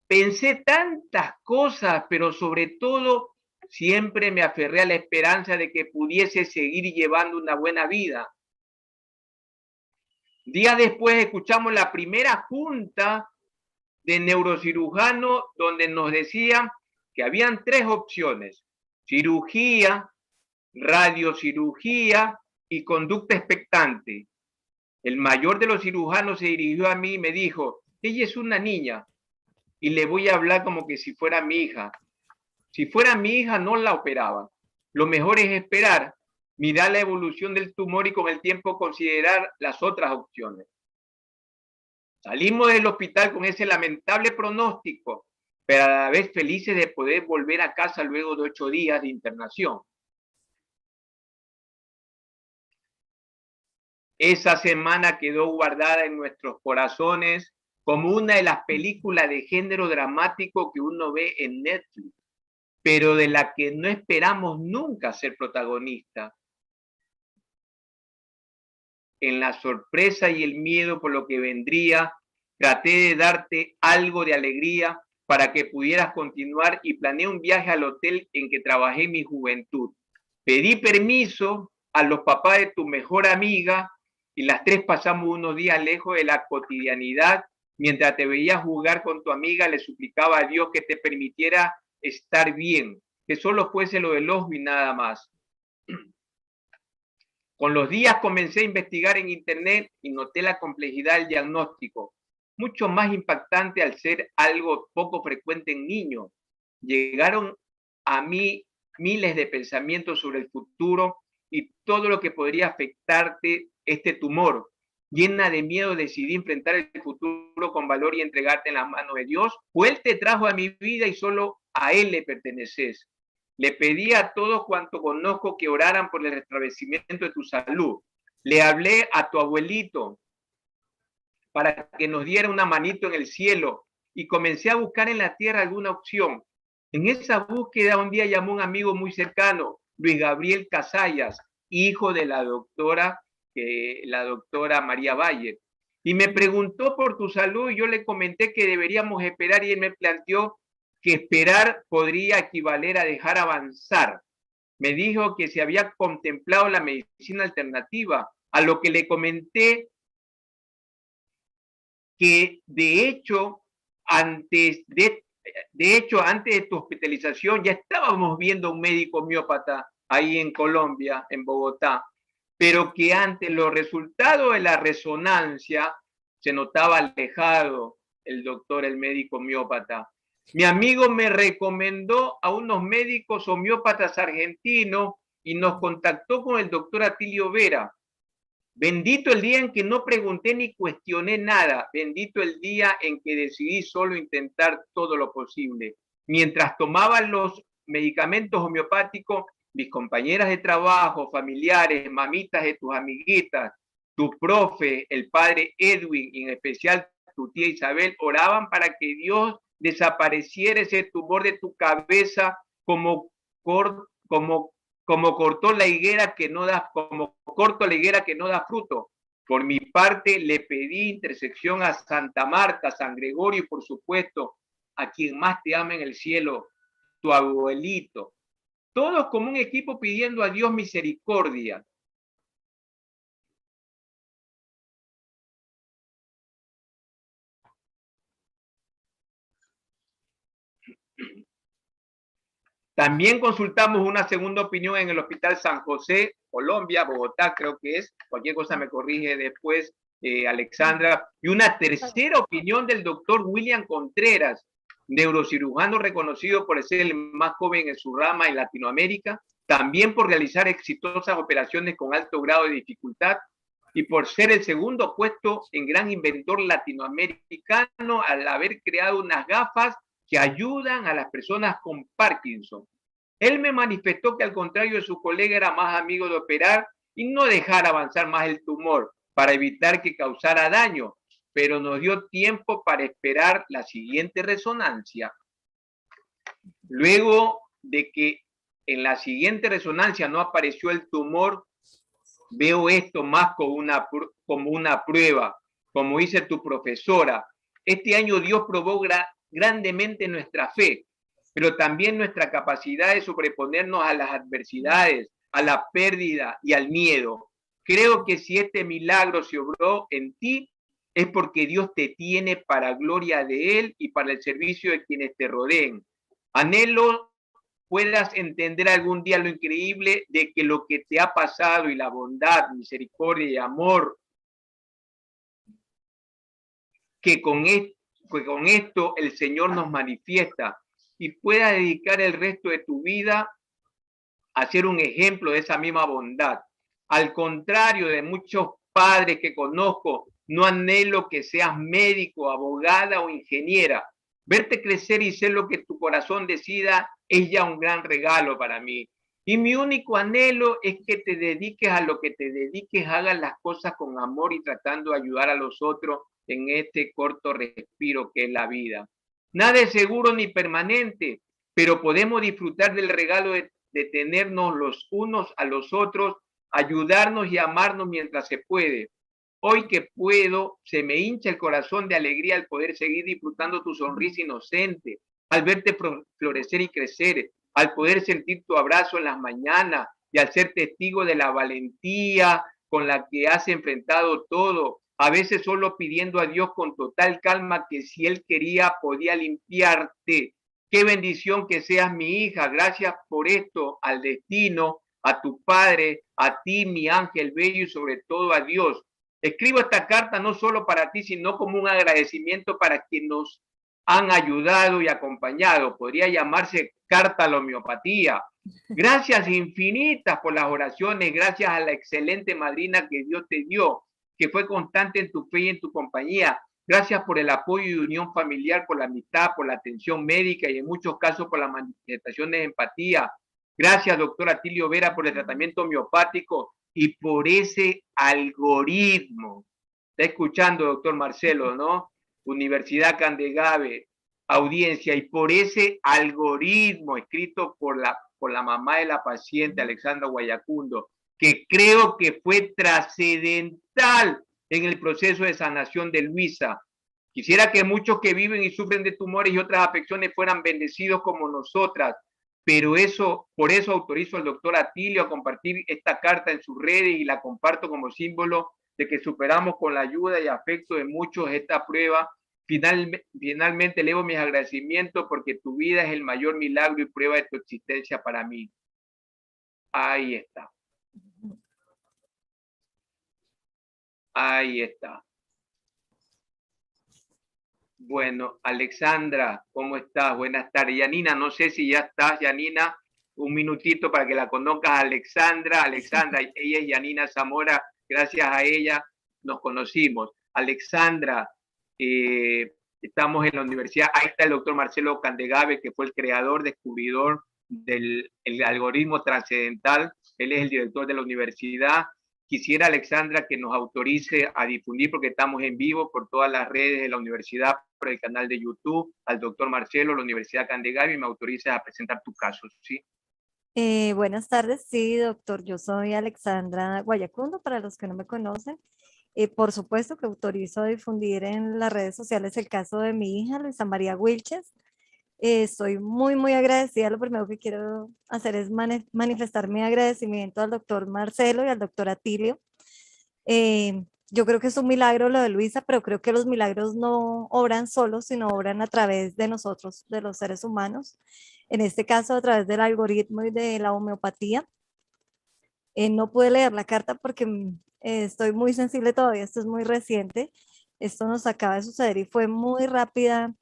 Pensé tantas cosas, pero sobre todo siempre me aferré a la esperanza de que pudiese seguir llevando una buena vida. Días después escuchamos la primera junta de neurocirujanos donde nos decían que habían 3 opciones: cirugía, radiocirugía y conducta expectante. El mayor de los cirujanos se dirigió a mí y me dijo: ella es una niña y le voy a hablar como que si fuera mi hija. Si fuera mi hija no la operaba. Lo mejor es esperar, mirar la evolución del tumor y con el tiempo considerar las otras opciones. Salimos del hospital con ese lamentable pronóstico, pero a la vez felices de poder volver a casa luego de 8 días de internación. Esa semana quedó guardada en nuestros corazones como una de las películas de género dramático que uno ve en Netflix, pero de la que no esperamos nunca ser protagonista. En la sorpresa y el miedo por lo que vendría, traté de darte algo de alegría para que pudieras continuar y planeé un viaje al hotel en que trabajé en mi juventud. Pedí permiso a los papás de tu mejor amiga y las 3 pasamos unos días lejos de la cotidianidad. Mientras te veía jugar con tu amiga, le suplicaba a Dios que te permitiera estar bien, que solo fuese lo del ojo y nada más. Con los días comencé a investigar en internet y noté la complejidad del diagnóstico, mucho más impactante al ser algo poco frecuente en niños. Llegaron a mí miles de pensamientos sobre el futuro y todo lo que podría afectarte este tumor. Llena de miedo decidí enfrentar el futuro con valor y entregarte en las manos de Dios, pues Él te trajo a mi vida y solo a Él le perteneces. Le pedí a todos cuanto conozco que oraran por el restablecimiento de tu salud. Le hablé a tu abuelito para que nos diera una manito en el cielo y comencé a buscar en la tierra alguna opción. En esa búsqueda un día llamó un amigo muy cercano, Luis Gabriel Casallas, hijo de la doctora María Valle. Y me preguntó por tu salud y yo le comenté que deberíamos esperar y él me planteó que esperar podría equivaler a dejar avanzar. Me dijo que se había contemplado la medicina alternativa, a lo que le comenté que de hecho antes de tu hospitalización ya estábamos viendo un médico homeópata ahí en Colombia, en Bogotá, pero que ante los resultados de la resonancia se notaba alejado el doctor, el médico homeópata. Mi amigo me recomendó a unos médicos homeópatas argentinos y nos contactó con el doctor Atilio Vera. Bendito el día en que no pregunté ni cuestioné nada. Bendito el día en que decidí solo intentar todo lo posible. Mientras tomaba los medicamentos homeopáticos, mis compañeras de trabajo, familiares, mamitas de tus amiguitas, tu profe, el padre Edwin, y en especial tu tía Isabel, oraban para que Dios desapareciera ese tumor de tu cabeza como cortó la higuera que no da, como corto la higuera que no da fruto. Por mi parte, le pedí intersección a Santa Marta, San Gregorio y por supuesto a quien más te ama en el cielo, tu abuelito. Todos como un equipo pidiendo a Dios misericordia. También consultamos una segunda opinión en el Hospital San José, Colombia, Bogotá, creo que es. Cualquier cosa me corrige después, Alexandra. Y una tercera opinión del doctor William Contreras, neurocirujano reconocido por ser el más joven en su rama en Latinoamérica, también por realizar exitosas operaciones con alto grado de dificultad y por ser el segundo puesto en gran inventor latinoamericano al haber creado unas gafas que ayudan a las personas con Parkinson. Él me manifestó que al contrario de su colega era más amigo de operar y no dejar avanzar más el tumor para evitar que causara daño, pero nos dio tiempo para esperar la siguiente resonancia. Luego de que en la siguiente resonancia no apareció el tumor, veo esto más como una prueba, como dice tu profesora. Este año Dios probó grandemente nuestra fe, pero también nuestra capacidad de sobreponernos a las adversidades, a la pérdida y al miedo. Creo que si este milagro se obró en ti, es porque Dios te tiene para gloria de Él y para el servicio de quienes te rodeen. Anhelo puedas entender algún día lo increíble de que lo que te ha pasado y la bondad, misericordia y amor que con esto el Señor nos manifiesta y pueda dedicar el resto de tu vida a ser un ejemplo de esa misma bondad. Al contrario de muchos padres que conozco, no anhelo que seas médico, abogada o ingeniera. Verte crecer y ser lo que tu corazón decida es ya un gran regalo para mí. Y mi único anhelo es que te dediques a lo que te dediques, hagas las cosas con amor y tratando de ayudar a los otros en este corto respiro que es la vida. Nada es seguro ni permanente, pero podemos disfrutar del regalo de tenernos los unos a los otros, ayudarnos y amarnos mientras se puede. Hoy que puedo, se me hincha el corazón de alegría al poder seguir disfrutando tu sonrisa inocente, al verte florecer y crecer, al poder sentir tu abrazo en las mañanas y al ser testigo de la valentía con la que has enfrentado todo, a veces solo pidiendo a Dios con total calma que si Él quería podía limpiarte. Qué bendición que seas mi hija. Gracias por esto, al destino, a tu padre, a ti, mi ángel bello, y sobre todo a Dios. Escribo esta carta no solo para ti, sino como un agradecimiento para quienes nos han ayudado y acompañado. Podría llamarse carta a la homeopatía. Gracias infinitas por las oraciones, gracias a la excelente madrina que Dios te dio, que fue constante en tu fe y en tu compañía. Gracias por el apoyo y unión familiar, por la amistad, por la atención médica y en muchos casos por la manifestación de empatía. Gracias, doctor Atilio Vera, por el tratamiento homeopático y por ese algoritmo. Está escuchando, doctor Marcelo, ¿no? Universidad Candegave, audiencia, y por ese algoritmo escrito por la mamá de la paciente, Alexandra Guayacundo, que creo que fue trascendental en el proceso de sanación de Luisa. Quisiera que muchos que viven y sufren de tumores y otras afecciones fueran bendecidos como nosotras, pero por eso autorizo al doctor Atilio a compartir esta carta en sus redes y la comparto como símbolo de que superamos con la ayuda y afecto de muchos esta prueba. Finalmente elevo mis agradecimientos porque tu vida es el mayor milagro y prueba de tu existencia para mí. Ahí está. Ahí está. Bueno, Alexandra, ¿cómo estás? Buenas tardes. Yanina, no sé si ya estás, Yanina, un minutito para que la conozcas, Alexandra. Alexandra, ella es Yanina Zamora, gracias a ella nos conocimos. Alexandra, estamos en la universidad, ahí está el doctor Marcelo Candegave, que fue el creador, descubridor del algoritmo trascendental, él es el director de la universidad. Quisiera, Alexandra, que nos autorice a difundir, porque estamos en vivo por todas las redes de la universidad, por el canal de YouTube, al doctor Marcelo, la Universidad Candegave, y me autorices a presentar tu caso, ¿sí? Buenas tardes, sí, doctor. Yo soy Alexandra Guayacundo, para los que no me conocen. Por supuesto que autorizo a difundir en las redes sociales el caso de mi hija, Luisa María Wilches. Estoy muy, muy agradecida. Lo primero que quiero hacer es manifestar mi agradecimiento al doctor Marcelo y al doctor Atilio. Yo creo que es un milagro lo de Luisa, pero creo que los milagros no obran solos, sino obran a través de nosotros, de los seres humanos. En este caso, a través del algoritmo y de la homeopatía. No pude leer la carta porque estoy muy sensible todavía, esto es muy reciente. Esto nos acaba de suceder y fue muy rápida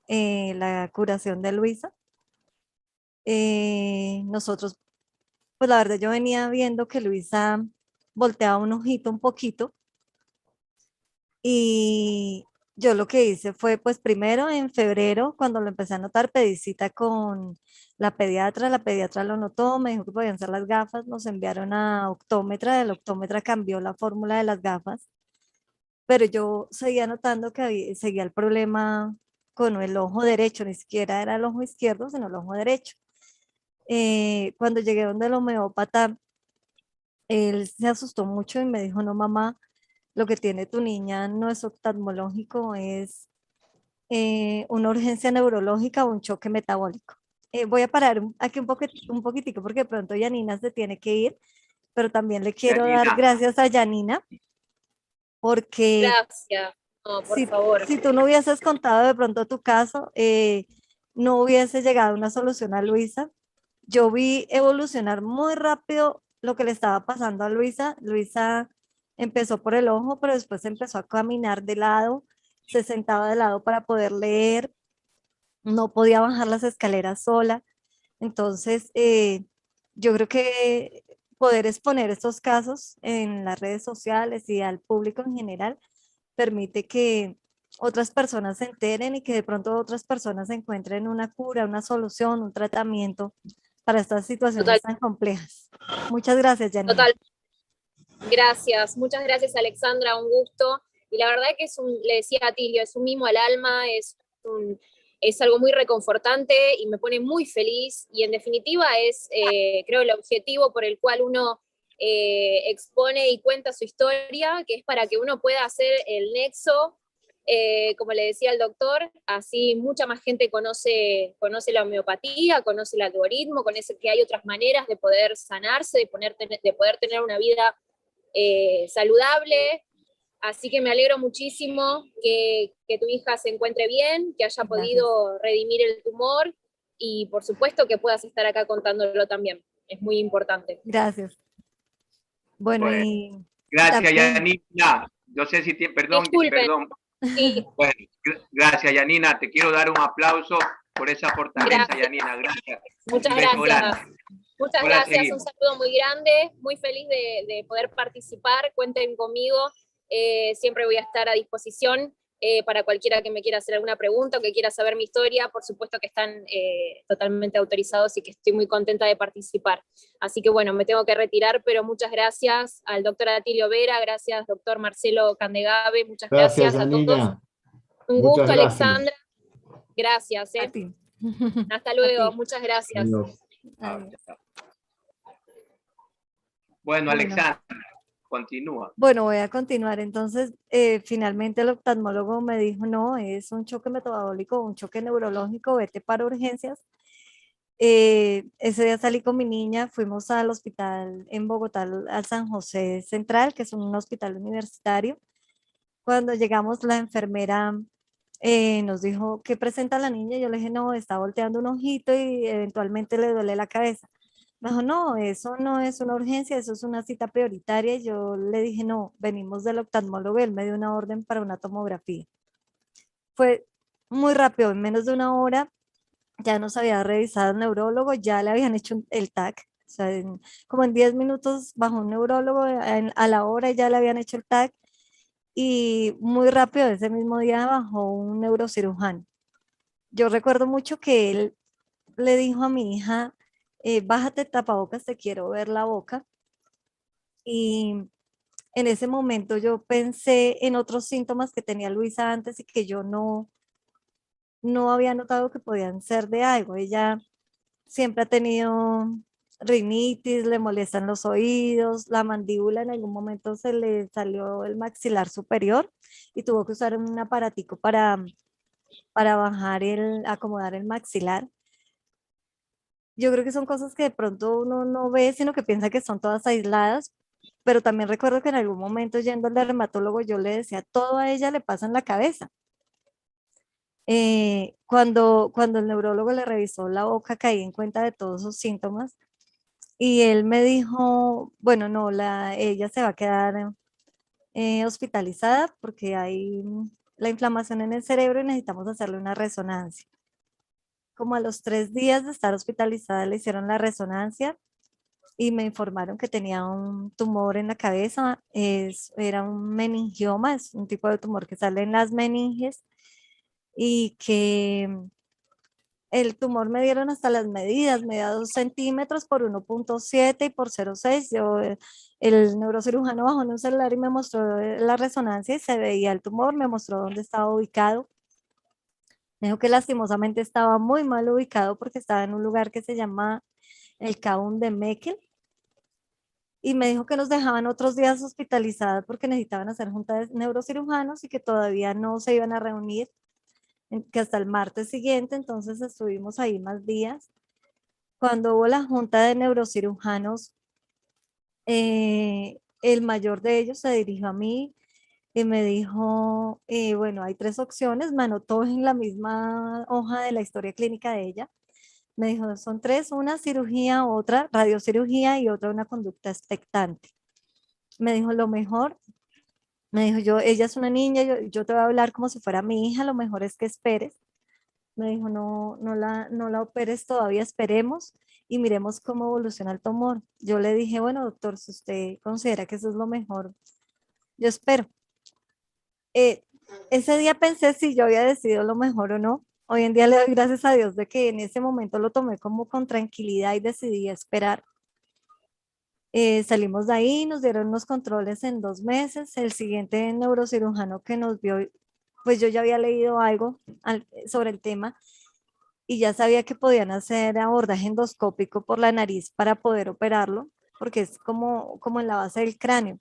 la curación de Luisa. Nosotros, pues la verdad yo venía viendo que Luisa volteaba un ojito un poquito y yo lo que hice fue, pues primero en febrero, cuando lo empecé a notar, pedí cita con la pediatra lo notó, me dijo que podían ser las gafas, nos enviaron a optómetra, el optómetra cambió la fórmula de las gafas, pero yo seguía notando que seguía el problema con el ojo derecho, ni siquiera era el ojo izquierdo, sino el ojo derecho. Cuando llegué donde el homeópata, él se asustó mucho y me dijo, no mamá, lo que tiene tu niña no es oftalmológico, es una urgencia neurológica o un choque metabólico. Voy a parar aquí un poquitico porque de pronto Yanina se tiene que ir, pero también le quiero dar Yanina. gracias a Yanina porque Gracias. No, por favor. si tú no hubieses contado de pronto tu caso, no hubiese llegado a una solución a Luisa. Yo vi evolucionar muy rápido lo que le estaba pasando a Luisa. Luisa empezó por el ojo, pero después empezó a caminar de lado, se sentaba de lado para poder leer, no podía bajar las escaleras sola. Entonces, yo creo que poder exponer estos casos en las redes sociales y al público en general permite que otras personas se enteren y que de pronto otras personas encuentren una cura, una solución, un tratamiento para estas situaciones Total, tan complejas. Muchas gracias, Janine. total. Gracias, muchas gracias Alexandra, un gusto. Y la verdad que le decía a Tilio, es un mimo al alma, es algo muy reconfortante y me pone muy feliz. Y en definitiva es, creo, el objetivo por el cual uno expone y cuenta su historia, que es para que uno pueda hacer el nexo, como le decía el doctor, así mucha más gente conoce la homeopatía, conoce el algoritmo, conoce que hay otras maneras de poder sanarse, de poder tener una vida saludable. Así que me alegro muchísimo que tu hija se encuentre bien, que haya podido redimir el tumor y por supuesto que puedas estar acá contándolo también. Es muy importante. Gracias. Bueno, Bueno, y gracias, también, Yanina. Yo sé si tiene, perdón. Sí. Bueno, gracias, Yanina. Te quiero dar un aplauso por esa fortaleza, Gracias. Yanina. Gracias. Muchas Un beso gracias. grande. Muchas Ahora gracias, seguimos. un saludo muy grande, muy feliz de poder participar, cuenten conmigo, siempre voy a estar a disposición para cualquiera que me quiera hacer alguna pregunta o que quiera saber mi historia, por supuesto que están totalmente autorizados y que estoy muy contenta de participar. Así que bueno, me tengo que retirar, pero muchas gracias al doctor Atilio Vera, gracias doctor Marcelo Candegave, muchas gracias a todos. Yanina. Un Muchas gusto, gracias. Alexandra. Gracias. a ti. Hasta luego, A ti. muchas gracias. Adiós. Adiós. Bueno, Alexandra, Continúa. Bueno, voy a continuar. Entonces, finalmente el oftalmólogo me dijo, no, es un choque metabólico, un choque neurológico, vete para urgencias. Ese día salí con mi niña, fuimos al hospital en Bogotá, al San José Central, que es un hospital universitario. Cuando llegamos, la enfermera nos dijo, ¿qué presenta la niña? Yo le dije, no, está volteando un ojito y eventualmente le duele la cabeza. Me dijo, no, eso no es una urgencia, eso es una cita prioritaria. Y yo le dije, no, venimos del oftalmólogo y él me dio una orden para una tomografía. Fue muy rápido, en menos de una hora ya nos había revisado el neurólogo, ya le habían hecho el TAC. O sea, como en 10 minutos bajó un neurólogo, a la hora ya le habían hecho el TAC y muy rápido ese mismo día bajó un neurocirujano. Yo recuerdo mucho que él le dijo a mi hija, bájate tapabocas, te quiero ver la boca. Y en ese momento yo pensé en otros síntomas que tenía Luisa antes y que yo no había notado que podían ser de algo. Ella siempre ha tenido rinitis, le molestan los oídos, la mandíbula en algún momento se le salió el maxilar superior y tuvo que usar un aparatico para acomodar el maxilar. Yo creo que son cosas que de pronto uno no ve, sino que piensa que son todas aisladas, pero también recuerdo que en algún momento yendo al dermatólogo yo le decía, todo a ella le pasa en la cabeza. Cuando el neurólogo le revisó la boca, caí en cuenta de todos esos síntomas y él me dijo, bueno, no, ella se va a quedar hospitalizada porque hay la inflamación en el cerebro y necesitamos hacerle una resonancia. Como a los 3 días de estar hospitalizada le hicieron la resonancia y me informaron que tenía un tumor en la cabeza, era un meningioma, es un tipo de tumor que sale en las meninges y que el tumor me dieron hasta las medidas, me da 2 centímetros por 1,7 y por 0,6. El neurocirujano bajó en un celular y me mostró la resonancia y se veía el tumor, me mostró dónde estaba ubicado. Me dijo que lastimosamente estaba muy mal ubicado porque estaba en un lugar que se llama el Cabo de Meckel y me dijo que nos dejaban otros días hospitalizadas porque necesitaban hacer junta de neurocirujanos y que todavía no se iban a reunir, que hasta el martes siguiente, entonces estuvimos ahí más días. Cuando hubo la junta de neurocirujanos, el mayor de ellos se dirigió a mí y me dijo, bueno, hay 3 opciones, me anotó en la misma hoja de la historia clínica de ella. Me dijo, son 3, una cirugía, otra radiocirugía y otra una conducta expectante. Me dijo, lo mejor, me dijo ella es una niña, yo te voy a hablar como si fuera mi hija, lo mejor es que esperes. Me dijo, no la operes todavía, esperemos y miremos cómo evoluciona el tumor. Yo le dije, bueno, doctor, si usted considera que eso es lo mejor, yo espero. Ese día pensé si yo había decidido lo mejor o no. Hoy en día le doy gracias a Dios de que en ese momento lo tomé como con tranquilidad y decidí esperar. Salimos de ahí, nos dieron unos controles en 2 meses. El siguiente neurocirujano que nos vio, pues yo ya había leído algo sobre el tema y ya sabía que podían hacer abordaje endoscópico por la nariz para poder operarlo, porque es como en la base del cráneo.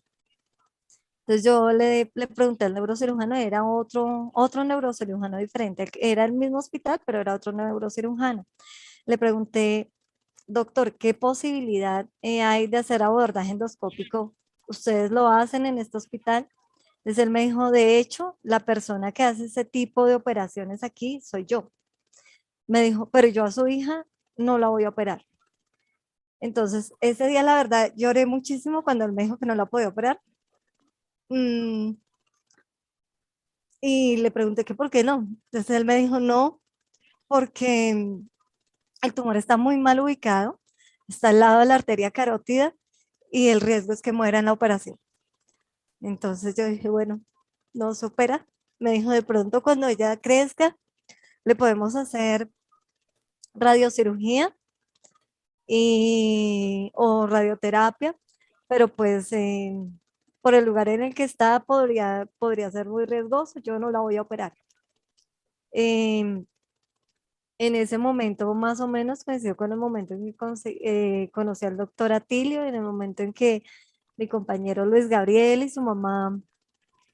Entonces yo le pregunté al neurocirujano, era otro neurocirujano diferente, era el mismo hospital, pero era otro neurocirujano. Le pregunté, doctor, ¿qué posibilidad hay de hacer abordaje endoscópico? ¿Ustedes lo hacen en este hospital? Entonces él me dijo, de hecho, la persona que hace ese tipo de operaciones aquí soy yo. Me dijo, pero yo a su hija no la voy a operar. Entonces, ese día, la verdad, lloré muchísimo cuando él me dijo que no la podía operar. Y le pregunté que por qué no. Entonces él me dijo, no, porque el tumor está muy mal ubicado, está al lado de la arteria carótida y el riesgo es que muera en la operación. Entonces yo dije, bueno, no se opera. Me dijo, de pronto cuando ella crezca, le podemos hacer radiocirugía o radioterapia, pero pues por el lugar en el que está podría ser muy riesgoso, yo no la voy a operar. En ese momento más o menos coincidió con el momento en que conocí al doctor Atilio, en el momento en que mi compañero Luis Gabriel y su mamá,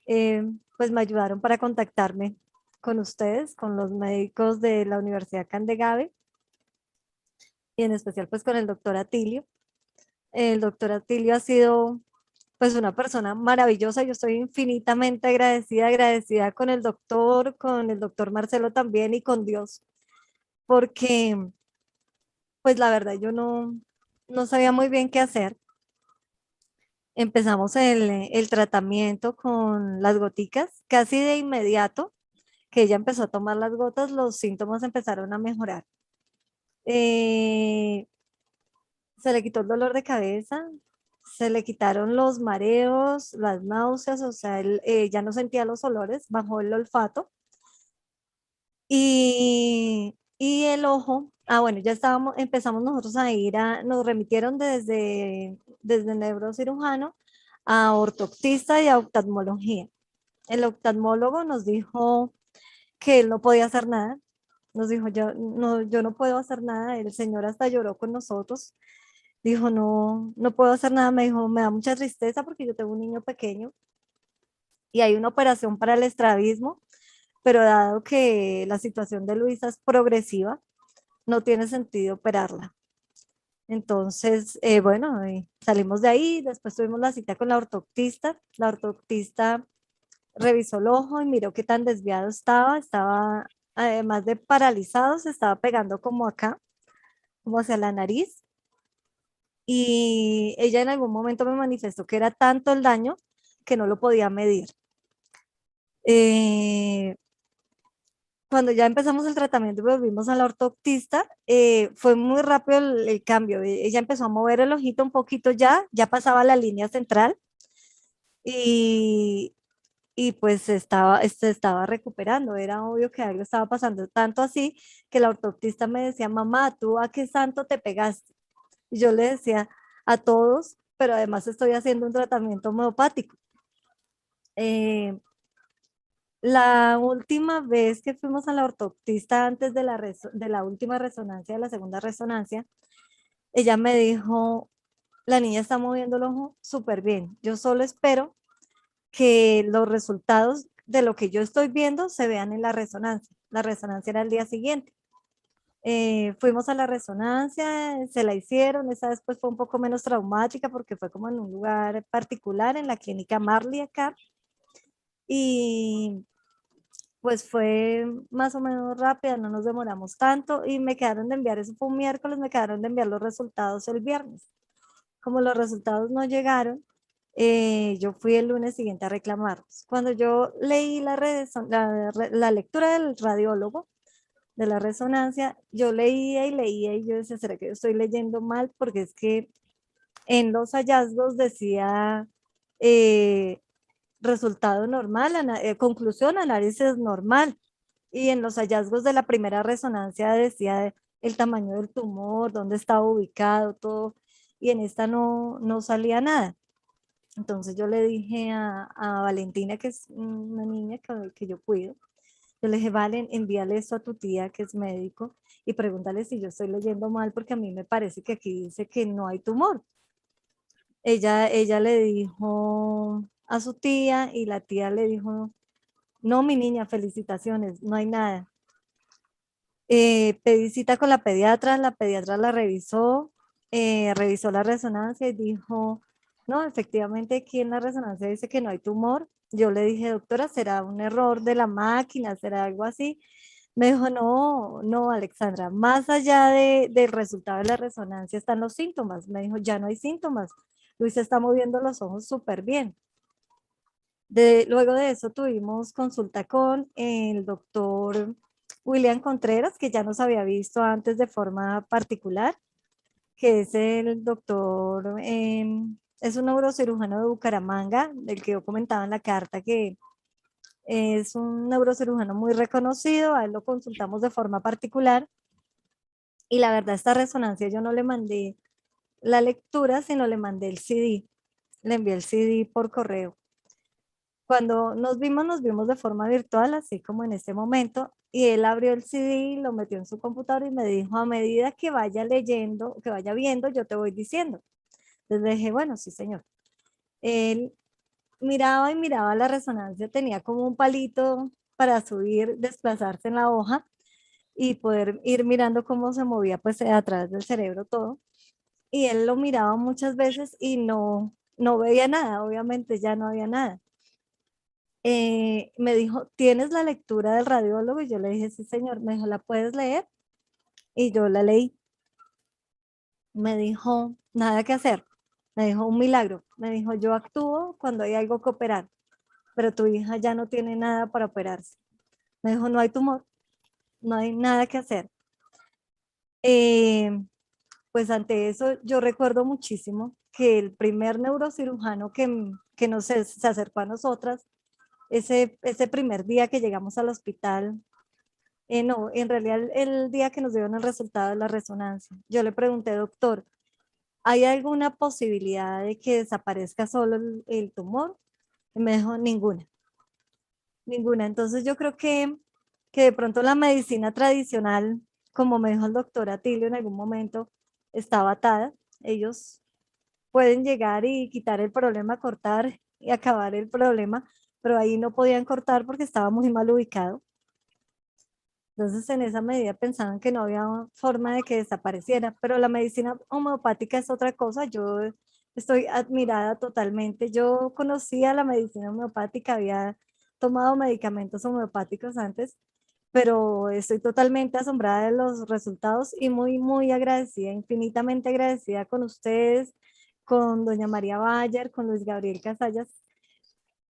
pues me ayudaron para contactarme con ustedes, con los médicos de la Universidad Candegave y en especial pues con el doctor Atilio. El doctor Atilio ha sido pues una persona maravillosa. Yo estoy infinitamente agradecida con el doctor Marcelo también y con Dios, porque pues la verdad yo no sabía muy bien qué hacer. Empezamos el tratamiento con las goticas casi de inmediato que ella empezó a tomar las gotas, los síntomas empezaron a mejorar. Eh, Se le quitó el dolor de cabeza, se le quitaron los mareos, las náuseas, o sea, él ya no sentía los olores, bajó el olfato y el ojo, bueno, ya empezamos nosotros a nos remitieron desde neurocirujano a ortoptista y a oftalmología. El oftalmólogo nos dijo que él no podía hacer nada, nos dijo, yo no puedo hacer nada, el señor hasta lloró con nosotros. Dijo, no puedo hacer nada, me dijo, me da mucha tristeza porque yo tengo un niño pequeño y hay una operación para el estrabismo, pero dado que la situación de Luisa es progresiva, no tiene sentido operarla. Entonces, bueno, salimos de ahí, después tuvimos la cita con la ortoptista revisó el ojo y miró qué tan desviado estaba, además de paralizado, se estaba pegando como acá, como hacia la nariz. Y ella en algún momento me manifestó que era tanto el daño que no lo podía medir. Eh, Cuando ya empezamos el tratamiento y volvimos a la ortoptista, fue muy rápido el cambio. Ella empezó a mover el ojito un poquito ya pasaba la línea central y, y pues se estaba recuperando. Era obvio que algo estaba pasando, tanto así que la ortoptista me decía, mamá, ¿tú a qué santo te pegaste? Y yo le decía a todos, pero además estoy haciendo un tratamiento homeopático. Eh, la última vez que fuimos a la ortoptista antes de la última resonancia, de la segunda resonancia, ella me dijo, la niña está moviendo el ojo súper bien. Yo solo espero que los resultados de lo que yo estoy viendo se vean en la resonancia. La resonancia era el día siguiente. Fuimos a la resonancia, se la hicieron, esa vez pues fue un poco menos traumática porque fue como en un lugar particular, en la clínica Marley acá, y pues fue más o menos rápida, no nos demoramos tanto y me quedaron de enviar, eso fue un miércoles, me quedaron de enviar los resultados el viernes. Como los resultados no llegaron, yo fui el lunes siguiente a reclamarlos. Cuando yo leí la lectura del radiólogo, de la resonancia, yo leía y yo decía, ¿será que yo estoy leyendo mal? Porque es que en los hallazgos decía resultado normal, conclusión, análisis normal. Y en los hallazgos de la primera resonancia decía el tamaño del tumor, dónde estaba ubicado, todo. Y en esta no salía nada. Entonces yo le dije a Valentina, que es una niña que yo cuido, yo le dije, Valen, envíale esto a tu tía que es médico y pregúntale si yo estoy leyendo mal porque a mí me parece que aquí dice que no hay tumor. Ella le dijo a su tía y la tía le dijo, no, mi niña, felicitaciones, no hay nada. Pedí cita con la pediatra la revisó, revisó la resonancia y dijo, no, efectivamente aquí en la resonancia dice que no hay tumor. Yo le dije, doctora, ¿será un error de la máquina? ¿Será algo así? Me dijo, no, Alexandra, más allá del resultado de la resonancia están los síntomas. Me dijo, ya no hay síntomas. Luis está moviendo los ojos súper bien. Luego de eso tuvimos consulta con el doctor William Contreras, que ya nos había visto antes de forma particular, que es el doctor, es un neurocirujano de Bucaramanga, del que yo comentaba en la carta que es un neurocirujano muy reconocido, a él lo consultamos de forma particular y la verdad esta resonancia yo no le mandé la lectura, sino le mandé el CD, le envié el CD por correo. Cuando nos vimos de forma virtual, así como en este momento, y él abrió el CD, lo metió en su computadora y me dijo, a medida que vaya leyendo, que vaya viendo, yo te voy diciendo. Entonces le dije, bueno, sí, señor. Él miraba y miraba la resonancia, tenía como un palito para subir, desplazarse en la hoja y poder ir mirando cómo se movía pues a través del cerebro todo. Y él lo miraba muchas veces y no veía nada, obviamente ya no había nada. Me dijo, ¿tienes la lectura del radiólogo? Y yo le dije, sí, señor. Me dijo, ¿la puedes leer? Y yo la leí. Me dijo, nada que hacer. Me dijo, un milagro. Me dijo, yo actúo cuando hay algo que operar, pero tu hija ya no tiene nada para operarse. Me dijo, no hay tumor, no hay nada que hacer. Eh, pues ante eso yo recuerdo muchísimo que el primer neurocirujano que se acercó a nosotras, ese primer día que llegamos al hospital, no, en realidad el día que nos dieron el resultado de la resonancia, yo le pregunté, doctor, ¿hay alguna posibilidad de que desaparezca solo el tumor? Y me dijo, ninguna, ninguna. Entonces yo creo que de pronto la medicina tradicional, como me dijo el doctor Atilio en algún momento, estaba atada. Ellos pueden llegar y quitar el problema, cortar y acabar el problema, pero ahí no podían cortar porque estaba muy mal ubicado. Entonces, en esa medida pensaban que no había forma de que desapareciera, pero la medicina homeopática es otra cosa. Yo estoy admirada totalmente. Yo conocía la medicina homeopática, había tomado medicamentos homeopáticos antes, pero estoy totalmente asombrada de los resultados y muy, muy agradecida, infinitamente agradecida con ustedes, con doña María Bayer, con Luis Gabriel Casallas.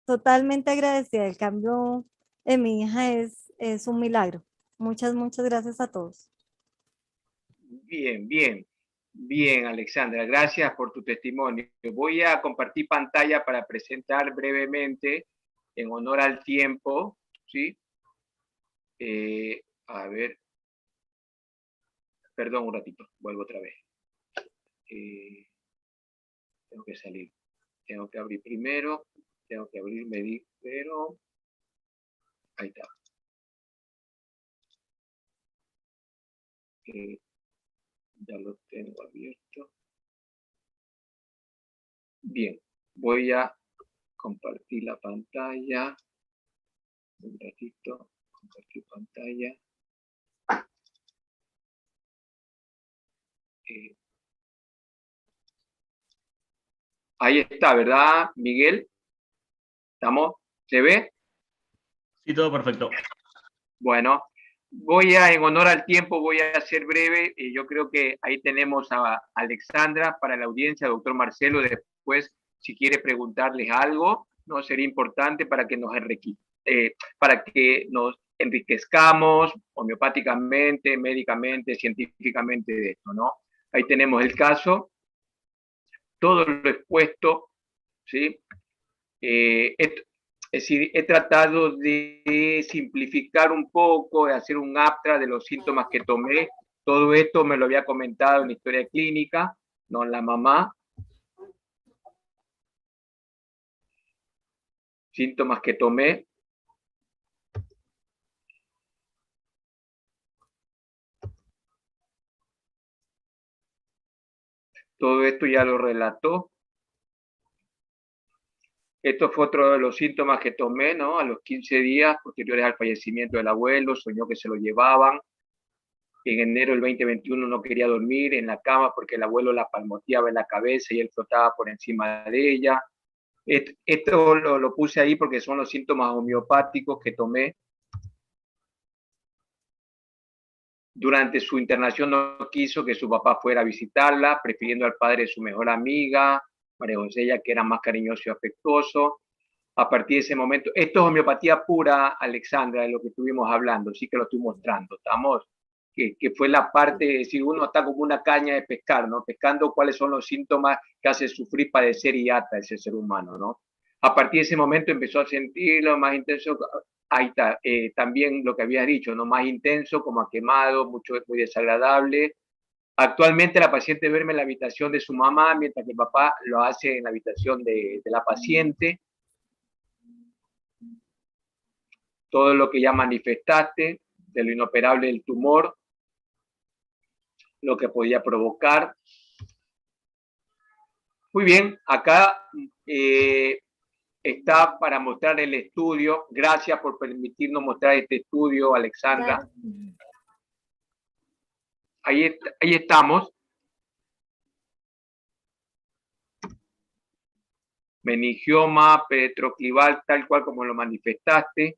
Totalmente agradecida. El cambio en mi hija es un milagro. Muchas, muchas gracias a todos. Bien, bien, bien, Alexandra. Gracias por tu testimonio. Voy a compartir pantalla para presentar brevemente, en honor al tiempo, ¿sí? A ver, perdón un ratito, vuelvo otra vez. Tengo que salir. Tengo que abrir primero, tengo que abrir pero ahí está. Ya lo tengo abierto. Bien, voy a compartir la pantalla. Un ratito, compartir pantalla. Ahí está, ¿verdad, Miguel? ¿Estamos? ¿Se ve? Sí, todo perfecto. Bueno, en honor al tiempo, voy a ser breve. Yo creo que ahí tenemos a Alexandra para la audiencia, doctor Marcelo, después, si quiere preguntarles algo, no sería importante para que nos enriquezcamos homeopáticamente, médicamente, científicamente de esto, ¿no? Ahí tenemos el caso, todo lo expuesto, ¿sí? Es decir, he tratado de simplificar un poco, de hacer un abstract de los síntomas que tomé. Todo esto me lo había comentado en la historia clínica, no la mamá. Síntomas que tomé. Todo esto ya lo relató. Esto fue otro de los síntomas que tomé, ¿no? A los 15 días posteriores al fallecimiento del abuelo, soñó que se lo llevaban. En enero del 2021 no quería dormir en la cama porque el abuelo la palmoteaba en la cabeza y él flotaba por encima de ella. Esto lo puse ahí porque son los síntomas homeopáticos que tomé. Durante su internación no quiso que su papá fuera a visitarla, prefiriendo al padre de su mejor amiga, María José, que era más cariñoso y afectuoso. A partir de ese momento, esto es homeopatía pura, Alexandra, de lo que estuvimos hablando, sí que lo estoy mostrando, estamos, que fue la parte, es decir, uno está como una caña de pescar, ¿no? Pescando cuáles son los síntomas que hace sufrir, padecer y ata ese ser humano, ¿no? A partir de ese momento empezó a sentirlo más intenso, ahí está, también lo que habías dicho, ¿no? Más intenso, como a quemado, muy desagradable. Actualmente la paciente duerme en la habitación de su mamá, mientras que el papá lo hace en la habitación de la paciente. Todo lo que ya manifestaste, de lo inoperable del tumor, lo que podía provocar. Muy bien, acá está para mostrar el estudio. Gracias por permitirnos mostrar este estudio, Alexandra. Claro. Ahí estamos. Meningioma petroclival, tal cual como lo manifestaste.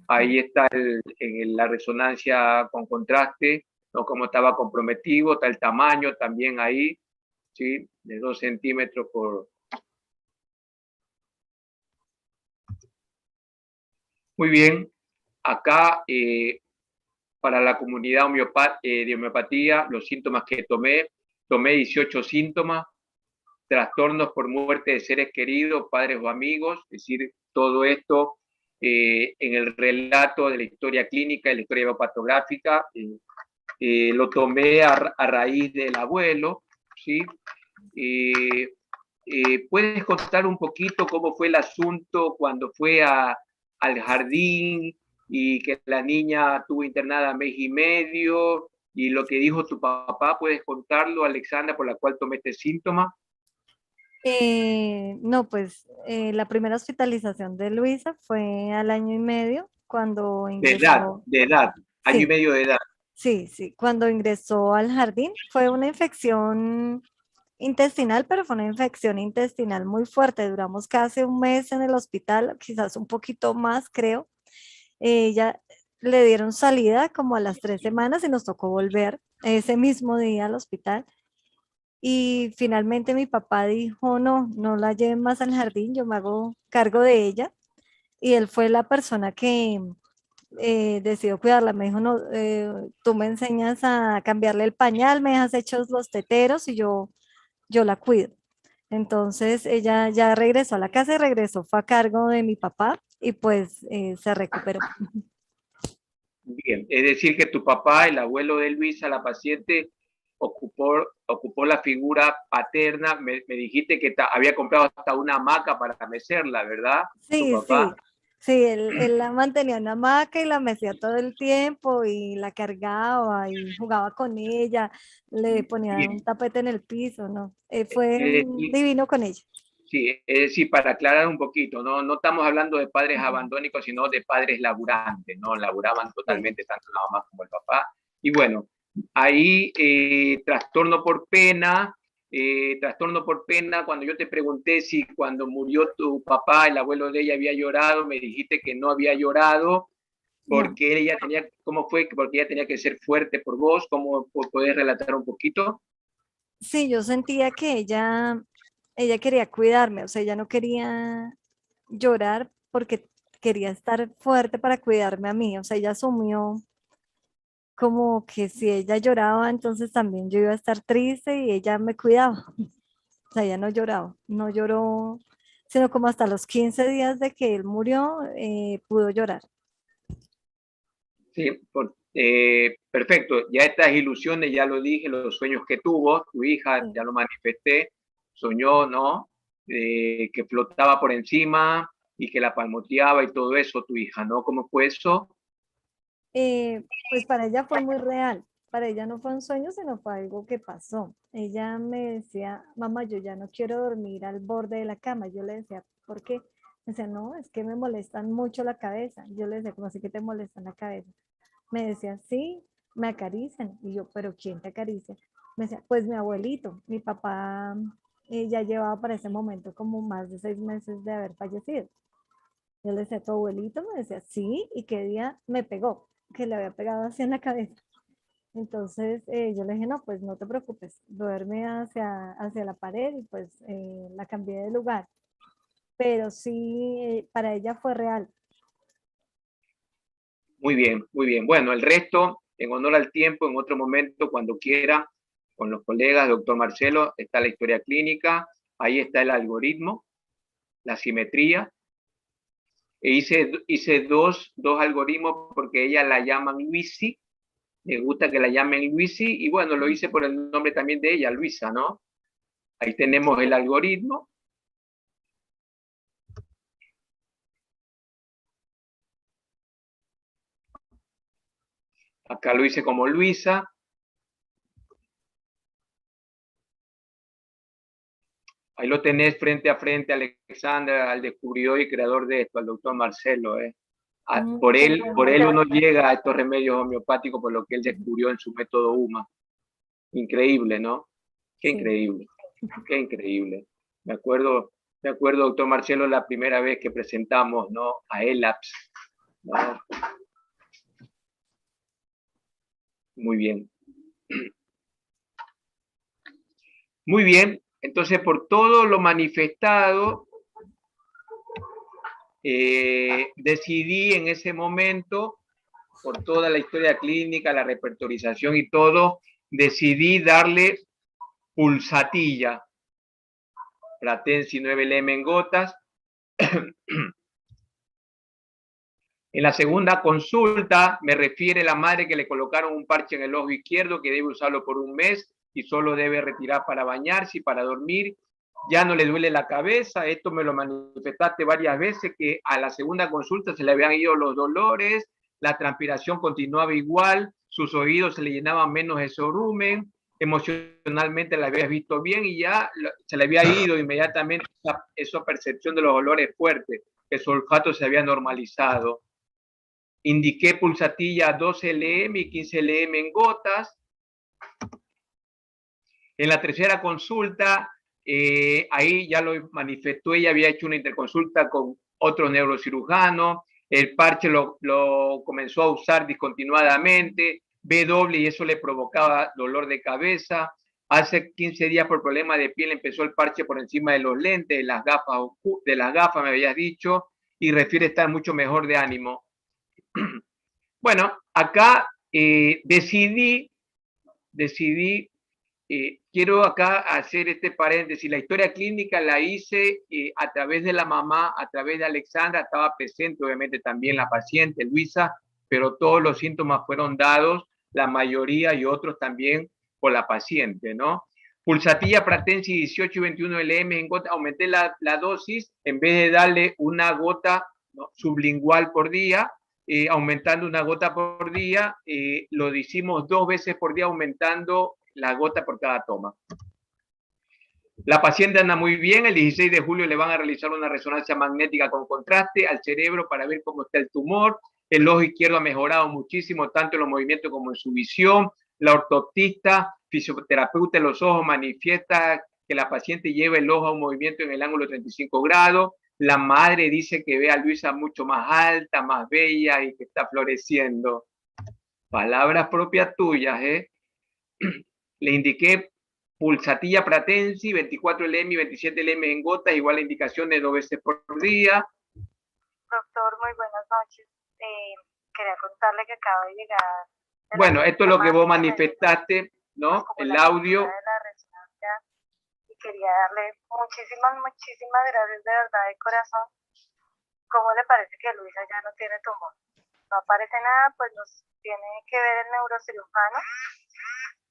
Ahí está la resonancia con contraste, ¿no? Como estaba comprometido, está el tamaño también ahí, ¿sí? De 2 centímetros por... Muy bien. Acá, para la comunidad de homeopatía, los síntomas que tomé 18 síntomas, trastornos por muerte de seres queridos, padres o amigos, es decir, todo esto en el relato de la historia clínica y la historia biopatográfica, lo tomé a raíz del abuelo, ¿sí? ¿Puedes contar un poquito cómo fue el asunto cuando fue al jardín y que la niña estuvo internada 1 mes y medio y lo que dijo tu papá? ¿Puedes contarlo, Alexandra, por la cual tomé este síntoma? No, pues la primera hospitalización de Luisa fue al 1 año y medio cuando ingresó. De edad, año y Sí, medio de edad. sí, sí, cuando ingresó al jardín fue una infección intestinal, pero fue una infección intestinal muy fuerte. Duramos casi un mes en el hospital, quizás un poquito más, creo. Ya le dieron salida como a las 3 semanas y nos tocó volver ese mismo día al hospital. Y finalmente mi papá dijo, no, no la lleven más al jardín, yo me hago cargo de ella. Y él fue la persona que decidió cuidarla. Me dijo, no, tú me enseñas a cambiarle el pañal, me dejas hechos los teteros y yo la cuido. Entonces ella ya regresó a la casa y regresó, fue a cargo de mi papá y pues se recuperó. Bien, es decir que tu papá, el abuelo de Luisa, la paciente, ocupó la figura paterna. Me dijiste que había comprado hasta una hamaca para mecerla, ¿verdad? Tu Sí, papá. sí, sí, él la mantenía en la hamaca y la mecía todo el tiempo y la cargaba y jugaba con ella, le ponía un Bien. tapete en el piso, ¿no? Fue Es decir, divino con ella. sí, es decir, para aclarar un poquito, ¿no? No estamos hablando de padres abandónicos, sino de padres laburantes, ¿no? Laburaban Sí. totalmente tanto la mamá como el papá. Y bueno, ahí trastorno por pena, cuando yo te pregunté si cuando murió tu papá, el abuelo de ella había llorado, me dijiste que no había llorado, No. porque ella tenía, ¿cómo fue? Porque ella tenía que ser fuerte por vos, ¿cómo podés relatar un poquito? Sí, yo sentía que ella quería cuidarme, o sea, ella no quería llorar porque quería estar fuerte para cuidarme a mí, o sea, ella asumió como que si ella lloraba, entonces también yo iba a estar triste y ella me cuidaba. O sea, ella no lloraba, no lloró, sino como hasta los 15 días de que él murió, pudo llorar. Sí, perfecto. Ya estas ilusiones, ya lo dije, los sueños que tuvo, tu hija, Sí. ya lo manifesté, soñó, ¿no? Que flotaba por encima y que la palmoteaba y todo eso, tu hija, ¿no? ¿Cómo fue eso? Pues para ella fue muy real. Para ella no fue un sueño, sino fue algo que pasó. Ella me decía, mamá, yo ya no quiero dormir al borde de la cama. Yo le decía, ¿por qué? Me decía, no, es que me molestan mucho la cabeza. Yo le decía, ¿cómo así que te molestan la cabeza? Me decía, sí, me acarician. Y yo, ¿pero quién te acaricia? Me decía, pues mi abuelito. Mi papá ya llevaba para ese momento como más de 6 meses de haber fallecido. Yo le decía, ¿tu abuelito? Me decía, sí, y qué día me pegó, que le había pegado así en la cabeza. Entonces yo le dije, no, pues no te preocupes, duerme hacia la pared y pues la cambié de lugar. Pero sí, para ella fue real. Muy bien, muy bien. Bueno, el resto, en honor al tiempo, en otro momento, cuando quiera, con los colegas, doctor Marcelo, está la historia clínica, ahí está el algoritmo, la simetría. Hice dos algoritmos porque ella la llaman Luisi, me gusta que la llamen Luisi, y bueno, lo hice por el nombre también de ella, Luisa, ¿no? Ahí tenemos el algoritmo. Acá lo hice como Luisa. Ahí lo tenés frente a frente, Alexandra, al descubridor y creador de esto, al doctor Marcelo. Por Qué él bueno. uno llega a estos remedios homeopáticos por lo que él descubrió en su método UMA. Increíble, ¿no? Qué Sí. increíble, qué increíble. Me acuerdo, doctor Marcelo, la primera vez que presentamos, ¿no?, a ELAPS, ¿no? Muy bien. Muy bien, entonces por todo lo manifestado, decidí en ese momento, por toda la historia clínica, la repertorización y todo, decidí darle pulsatilla, Pratensi 9LM en gotas. En la segunda consulta me refiere la madre que le colocaron un parche en el ojo izquierdo que debe usarlo por un mes y solo debe retirar para bañarse y para dormir. Ya no le duele la cabeza. Esto me lo manifestaste varias veces, que a la segunda consulta se le habían ido los dolores, la transpiración continuaba igual, sus oídos se le llenaban menos de sorumen, emocionalmente la habías visto bien y ya se le había ido inmediatamente esa percepción de los olores fuertes, que su olfato se había normalizado. Indiqué pulsatilla 12 LM y 15 LM en gotas. En la tercera consulta, ahí ya lo manifestó, ella había hecho una interconsulta con otro neurocirujano, el parche lo comenzó a usar discontinuadamente, B doble, y eso le provocaba dolor de cabeza. Hace 15 días por problema de piel empezó el parche por encima de los lentes, de las gafas me habías dicho, y refiere estar mucho mejor de ánimo. Bueno, acá decidí, quiero acá hacer este paréntesis. La historia clínica la hice a través de la mamá, a través de Alexandra, estaba presente obviamente también la paciente, Luisa, pero todos los síntomas fueron dados, la mayoría y otros también por la paciente, ¿no? Pulsatilla Pratensi 18 y 21 LM en gota, aumenté la dosis, en vez de darle una gota, ¿no?, sublingual por día, aumentando una gota por día, lo hicimos 2 veces por día, aumentando la gota por cada toma. La paciente anda muy bien. El 16 de julio le van a realizar una resonancia magnética con contraste al cerebro para ver cómo está el tumor. El ojo izquierdo ha mejorado muchísimo, tanto en los movimientos como en su visión. La ortoptista, fisioterapeuta de los ojos, manifiesta que la paciente lleva el ojo a un movimiento en el ángulo de 35 grados. La madre dice que ve a Luisa mucho más alta, más bella y que está floreciendo. Palabras propias tuyas, ¿eh? Le indiqué pulsatilla Pratensi, 24 LM y 27 LM en gotas, igual la indicación de 2 veces por día. Doctor, muy buenas noches. Quería contarle que acaba de llegar. Bueno, esto es lo que vos manifestaste, ¿no? El audio. Y quería darle muchísimas gracias de verdad, de corazón. ¿Cómo le parece que Luisa ya no tiene tumor? No aparece nada, pues nos tiene que ver el neurocirujano,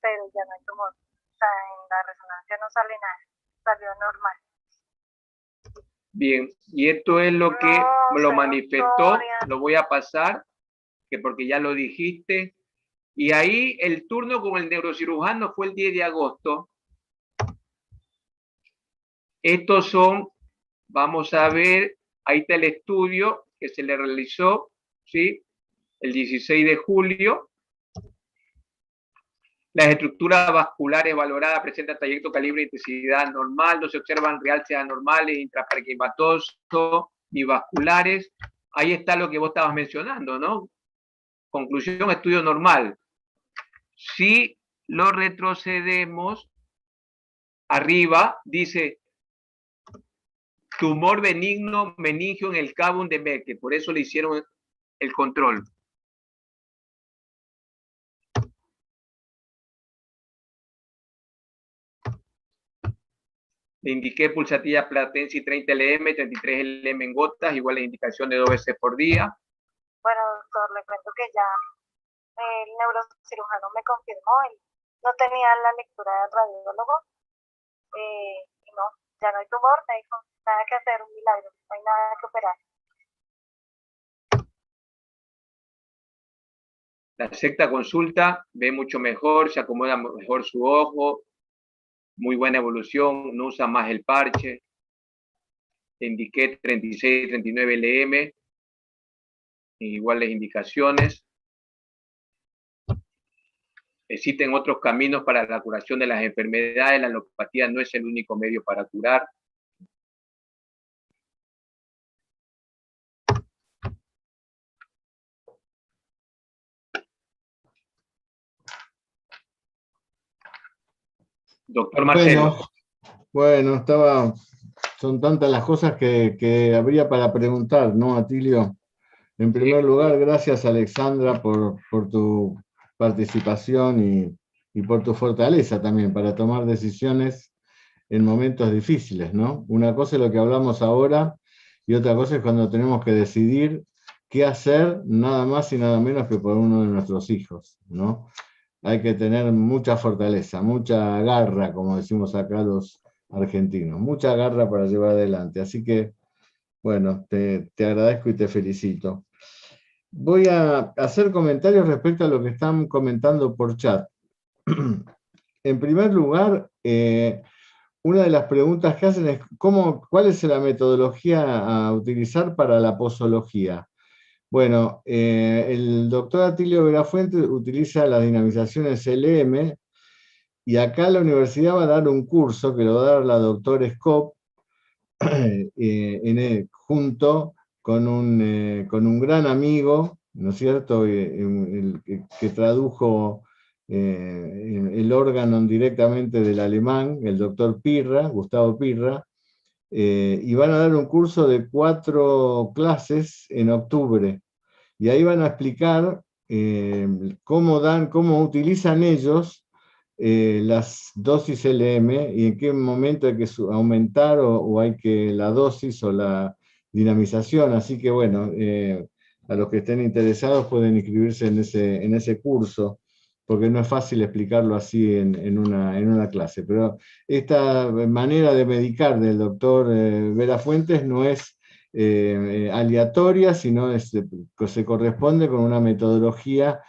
pero ya no hay tumor. O sea, en la resonancia no sale nada, salió normal. Bien, y esto es lo que lo manifestó, lo voy a pasar, que porque ya lo dijiste. Y ahí el turno con el neurocirujano fue el 10 de agosto. Estos son, vamos a ver, ahí está el estudio que se le realizó, ¿sí? El 16 de julio. Las estructuras vasculares valoradas presentan trayecto, calibre e intensidad normal, no se observan realces anormales, intraparenquimatosos ni vasculares. Ahí está lo que vos estabas mencionando, ¿no? Conclusión, estudio normal. Si lo retrocedemos, arriba dice tumor benigno meningio en el cavum de Merkel, por eso le hicieron el control. Le indiqué pulsatilla Pratensi 30 LM, 33 LM en gotas, igual la indicación de 2 veces por día. Bueno, doctor, le cuento que ya el neurocirujano me confirmó, él no tenía la lectura del radiólogo, y no, ya no hay tumor, me dijo, nada que hacer, un milagro, no hay nada que operar. La sexta consulta ve mucho mejor, se acomoda mejor su ojo, muy buena evolución, no usa más el parche. Le indiqué 36, 39 LM, iguales indicaciones. Existen otros caminos para la curación de las enfermedades, la alopatía no es el único medio para curar. Doctor Marcelo. Bueno, son tantas las cosas que habría para preguntar, ¿no, Atilio? En primer lugar, gracias, Alexandra, por tu participación y por tu fortaleza también para tomar decisiones en momentos difíciles, ¿no? Una cosa es lo que hablamos ahora y otra cosa es cuando tenemos que decidir qué hacer nada más y nada menos que por uno de nuestros hijos, ¿no? Hay que tener mucha fortaleza, mucha garra, como decimos acá los argentinos, mucha garra para llevar adelante. Así que, bueno, te agradezco y te felicito. Voy a hacer comentarios respecto a lo que están comentando por chat. En primer lugar, una de las preguntas que hacen es ¿cuál es la metodología a utilizar para la posología? Bueno, el doctor Atilio Verafuente utiliza las dinamizaciones LM y acá la universidad va a dar un curso que lo va a dar la doctora Scop junto con un gran amigo, ¿no es cierto?, que tradujo el órgano directamente del alemán, el doctor Pirra, Gustavo Pirra, y van a dar un curso de 4 clases en octubre. Y ahí van a explicar cómo utilizan ellos las dosis LM y en qué momento hay que aumentar o hay que la dosis o la dinamización. Así que bueno, a los que estén interesados pueden inscribirse en ese curso, porque no es fácil explicarlo así en una clase. Pero esta manera de medicar del doctor Verafuentes no es aleatoria, sino se corresponde con una metodología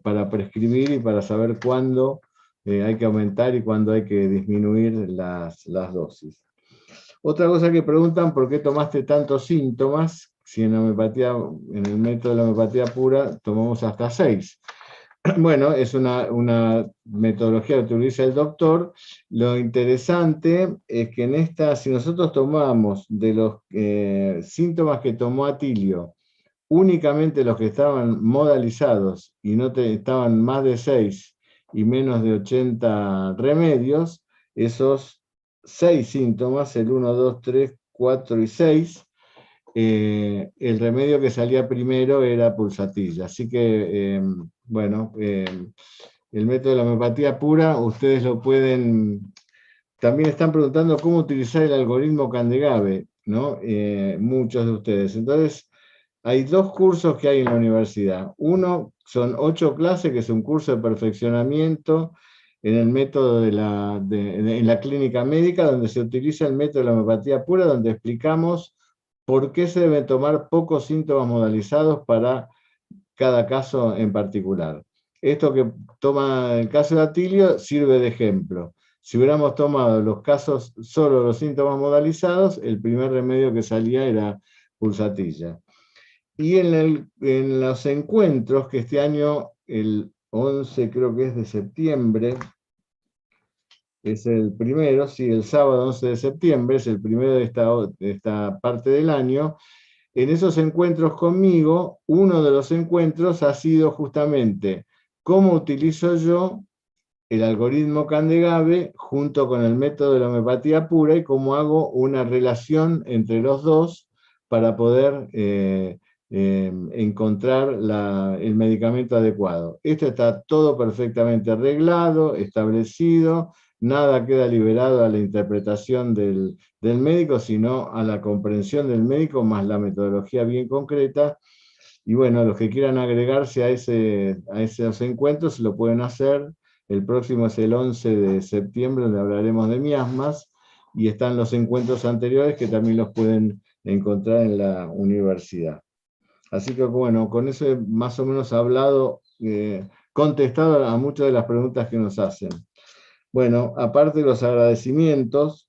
para prescribir y para saber cuándo hay que aumentar y cuándo hay que disminuir las dosis. Otra cosa que preguntan, ¿por qué tomaste tantos síntomas? Si en el método de la homeopatía pura tomamos hasta 6. Bueno, es una metodología que utiliza el doctor. Lo interesante es que si nosotros tomamos de los síntomas que tomó Atilio, únicamente los que estaban modalizados y no estaban más de 6 y menos de 80 remedios, esos 6 síntomas, el 1, 2, 3, 4 y 6, el remedio que salía primero era pulsatilla. Así que, bueno, el método de la homeopatía pura, ustedes lo pueden... También están preguntando cómo utilizar el algoritmo Candegave, ¿no? Muchos de ustedes. Entonces, hay 2 cursos que hay en la universidad. Uno son 8 clases, que es un curso de perfeccionamiento en el método en la clínica médica, donde se utiliza el método de la homeopatía pura, donde explicamos por qué se deben tomar pocos síntomas modalizados para cada caso en particular. Esto que toma el caso de Atilio sirve de ejemplo. Si hubiéramos tomado solo los síntomas modalizados, el primer remedio que salía era pulsatilla. Y en los encuentros, que este año, el 11 creo que es de septiembre, es el primero, sí, el sábado 11 de septiembre, es el primero de esta parte del año. En esos encuentros conmigo, uno de los encuentros ha sido justamente cómo utilizo yo el algoritmo Candegave junto con el método de la homeopatía pura y cómo hago una relación entre los dos para poder encontrar el medicamento adecuado. Esto está todo perfectamente arreglado, establecido, nada queda liberado a la interpretación del médico, sino a la comprensión del médico, más la metodología bien concreta. Y bueno, los que quieran agregarse a esos encuentros lo pueden hacer. El próximo es el 11 de septiembre, donde hablaremos de miasmas, y están los encuentros anteriores que también los pueden encontrar en la universidad. Así que bueno, con eso he más o menos hablado, contestado a muchas de las preguntas que nos hacen. bueno, aparte de los agradecimientos,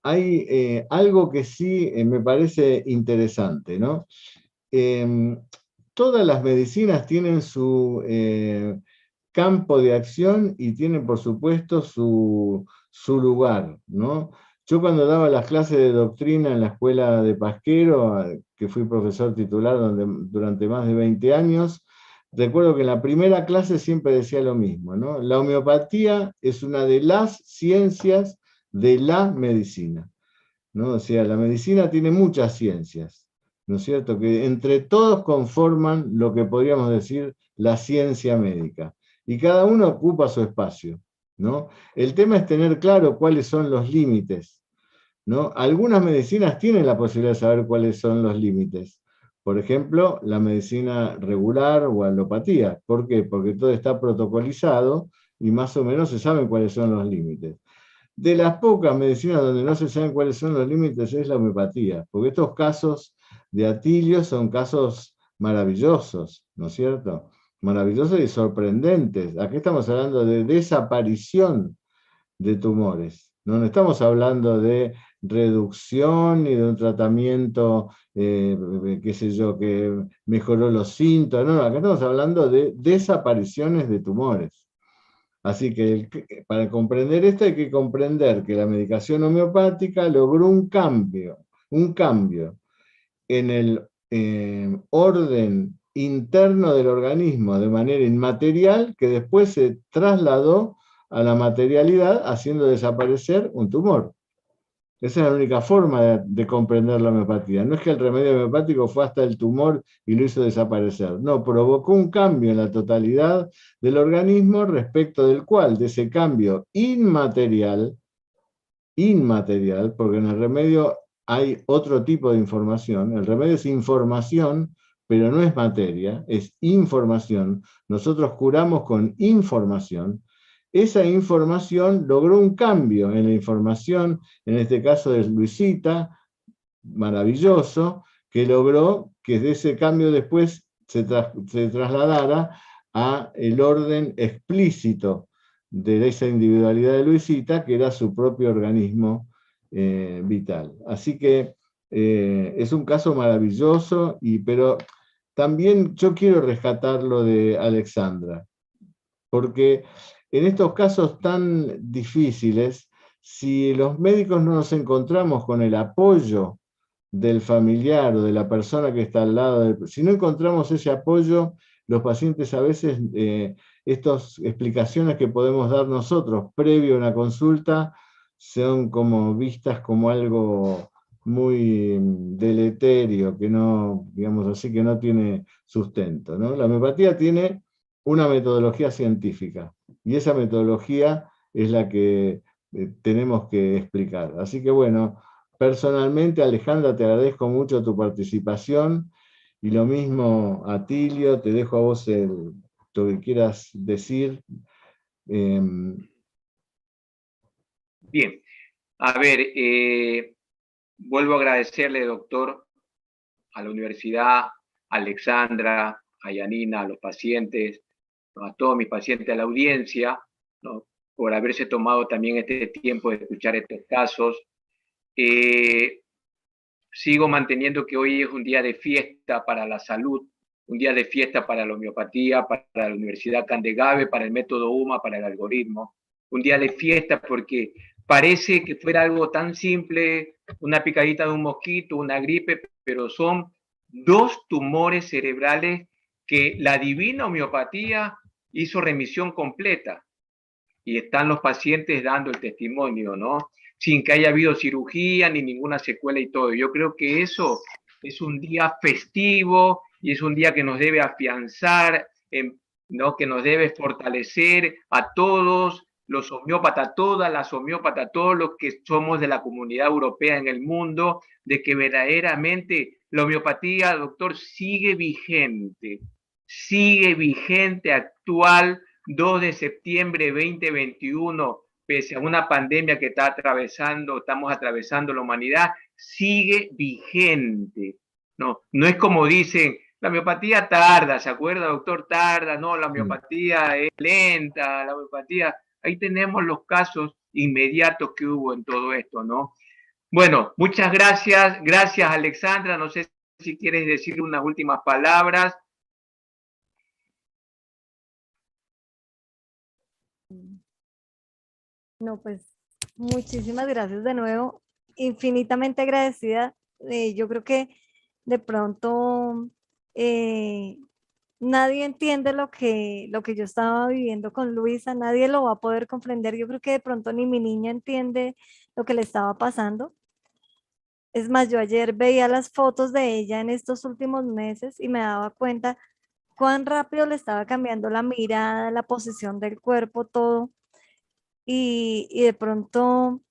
hay algo que sí me parece interesante, ¿no? Todas las medicinas tienen su campo de acción y tienen, por supuesto, su lugar, ¿no? Yo cuando daba las clases de doctrina en la escuela de Pasquero, que fui profesor titular durante más de 20 años, recuerdo que en la primera clase siempre decía lo mismo, ¿no? La homeopatía es una de las ciencias de la medicina, ¿no? O sea, la medicina tiene muchas ciencias, ¿no es cierto? Que entre todos conforman lo que podríamos decir la ciencia médica. Y cada uno ocupa su espacio, ¿no? El tema es tener claro cuáles son los límites, ¿no? Algunas medicinas tienen la posibilidad de saber cuáles son los límites. Por ejemplo, la medicina regular o alopatía. ¿Por qué? Porque todo está protocolizado y más o menos se saben cuáles son los límites. De las pocas medicinas donde no se saben cuáles son los límites es la homeopatía, porque estos casos de Atilio son casos maravillosos, ¿no es cierto? Maravillosos y sorprendentes. Aquí estamos hablando de desaparición de tumores. No estamos hablando de reducción ni de un tratamiento, qué sé yo, que mejoró los síntomas. No, acá estamos hablando de desapariciones de tumores. Así que para comprender esto hay que comprender que la medicación homeopática logró un cambio en el orden interno del organismo de manera inmaterial que después se trasladó a la materialidad haciendo desaparecer un tumor. Esa es la única forma de comprender la homeopatía. No es que el remedio homeopático fue hasta el tumor y lo hizo desaparecer. No, provocó un cambio en la totalidad del organismo respecto del cual, de ese cambio inmaterial, porque en el remedio hay otro tipo de información. El remedio es información, pero no es materia, es información. Nosotros curamos con información. Esa información logró un cambio en la información, en este caso de Luisita, maravilloso, que logró que de ese cambio después se trasladara a el orden explícito de esa individualidad de Luisita, que era su propio organismo vital. Así que es un caso maravilloso, pero también yo quiero rescatar lo de Alexandra, porque en estos casos tan difíciles, si los médicos no nos encontramos con el apoyo del familiar o de la persona que está al lado, si no encontramos ese apoyo, los pacientes a veces, estas explicaciones que podemos dar nosotros previo a una consulta, son como vistas como algo muy deleterio, que no, digamos así, que no tiene sustento, ¿no? La homeopatía tiene una metodología científica, y esa metodología es la que tenemos que explicar. Así que bueno, personalmente, Alejandra, te agradezco mucho tu participación, y lo mismo a Tilio, te dejo a vos lo que quieras decir. Bien, a ver, vuelvo a agradecerle, doctor, a la universidad, a Alexandra, a Yanina, a los pacientes, a todos mis pacientes, a la audiencia, ¿no?, por haberse tomado también este tiempo de escuchar estos casos. Sigo manteniendo que hoy es un día de fiesta para la salud, un día de fiesta para la homeopatía, para la Universidad Candegave, para el método UMA, para el algoritmo. Un día de fiesta porque parece que fuera algo tan simple, una picadita de un mosquito, una gripe, pero son 2 tumores cerebrales que la divina homeopatía hizo remisión completa. Y están los pacientes dando el testimonio, ¿no? Sin que haya habido cirugía ni ninguna secuela y todo. Yo creo que eso es un día festivo y es un día que nos debe afianzar, ¿no?, que nos debe fortalecer a todos los homeópatas, todas las homeópatas, todos los que somos de la comunidad europea en el mundo, de que verdaderamente la homeopatía, doctor, sigue vigente, actual, 2 de septiembre 2021, pese a una pandemia que estamos atravesando la humanidad, sigue vigente. No es como dicen, La homeopatía tarda, ¿se acuerda, doctor? Tarda, no, la Sí. homeopatía es lenta, la homeopatía, ahí tenemos los casos inmediatos que hubo en todo esto, ¿no? Bueno, muchas gracias, gracias Alexandra, no sé si quieres decir unas últimas palabras. No, pues muchísimas gracias de nuevo, infinitamente agradecida. Yo creo que de pronto nadie entiende lo que yo estaba viviendo con Luisa, nadie lo va a poder comprender. Yo creo que de pronto ni mi niña entiende lo que le estaba pasando. Es más, yo ayer veía las fotos de ella en estos últimos meses y me daba cuenta cuán rápido le estaba cambiando la mirada, la posición del cuerpo, todo. Y de pronto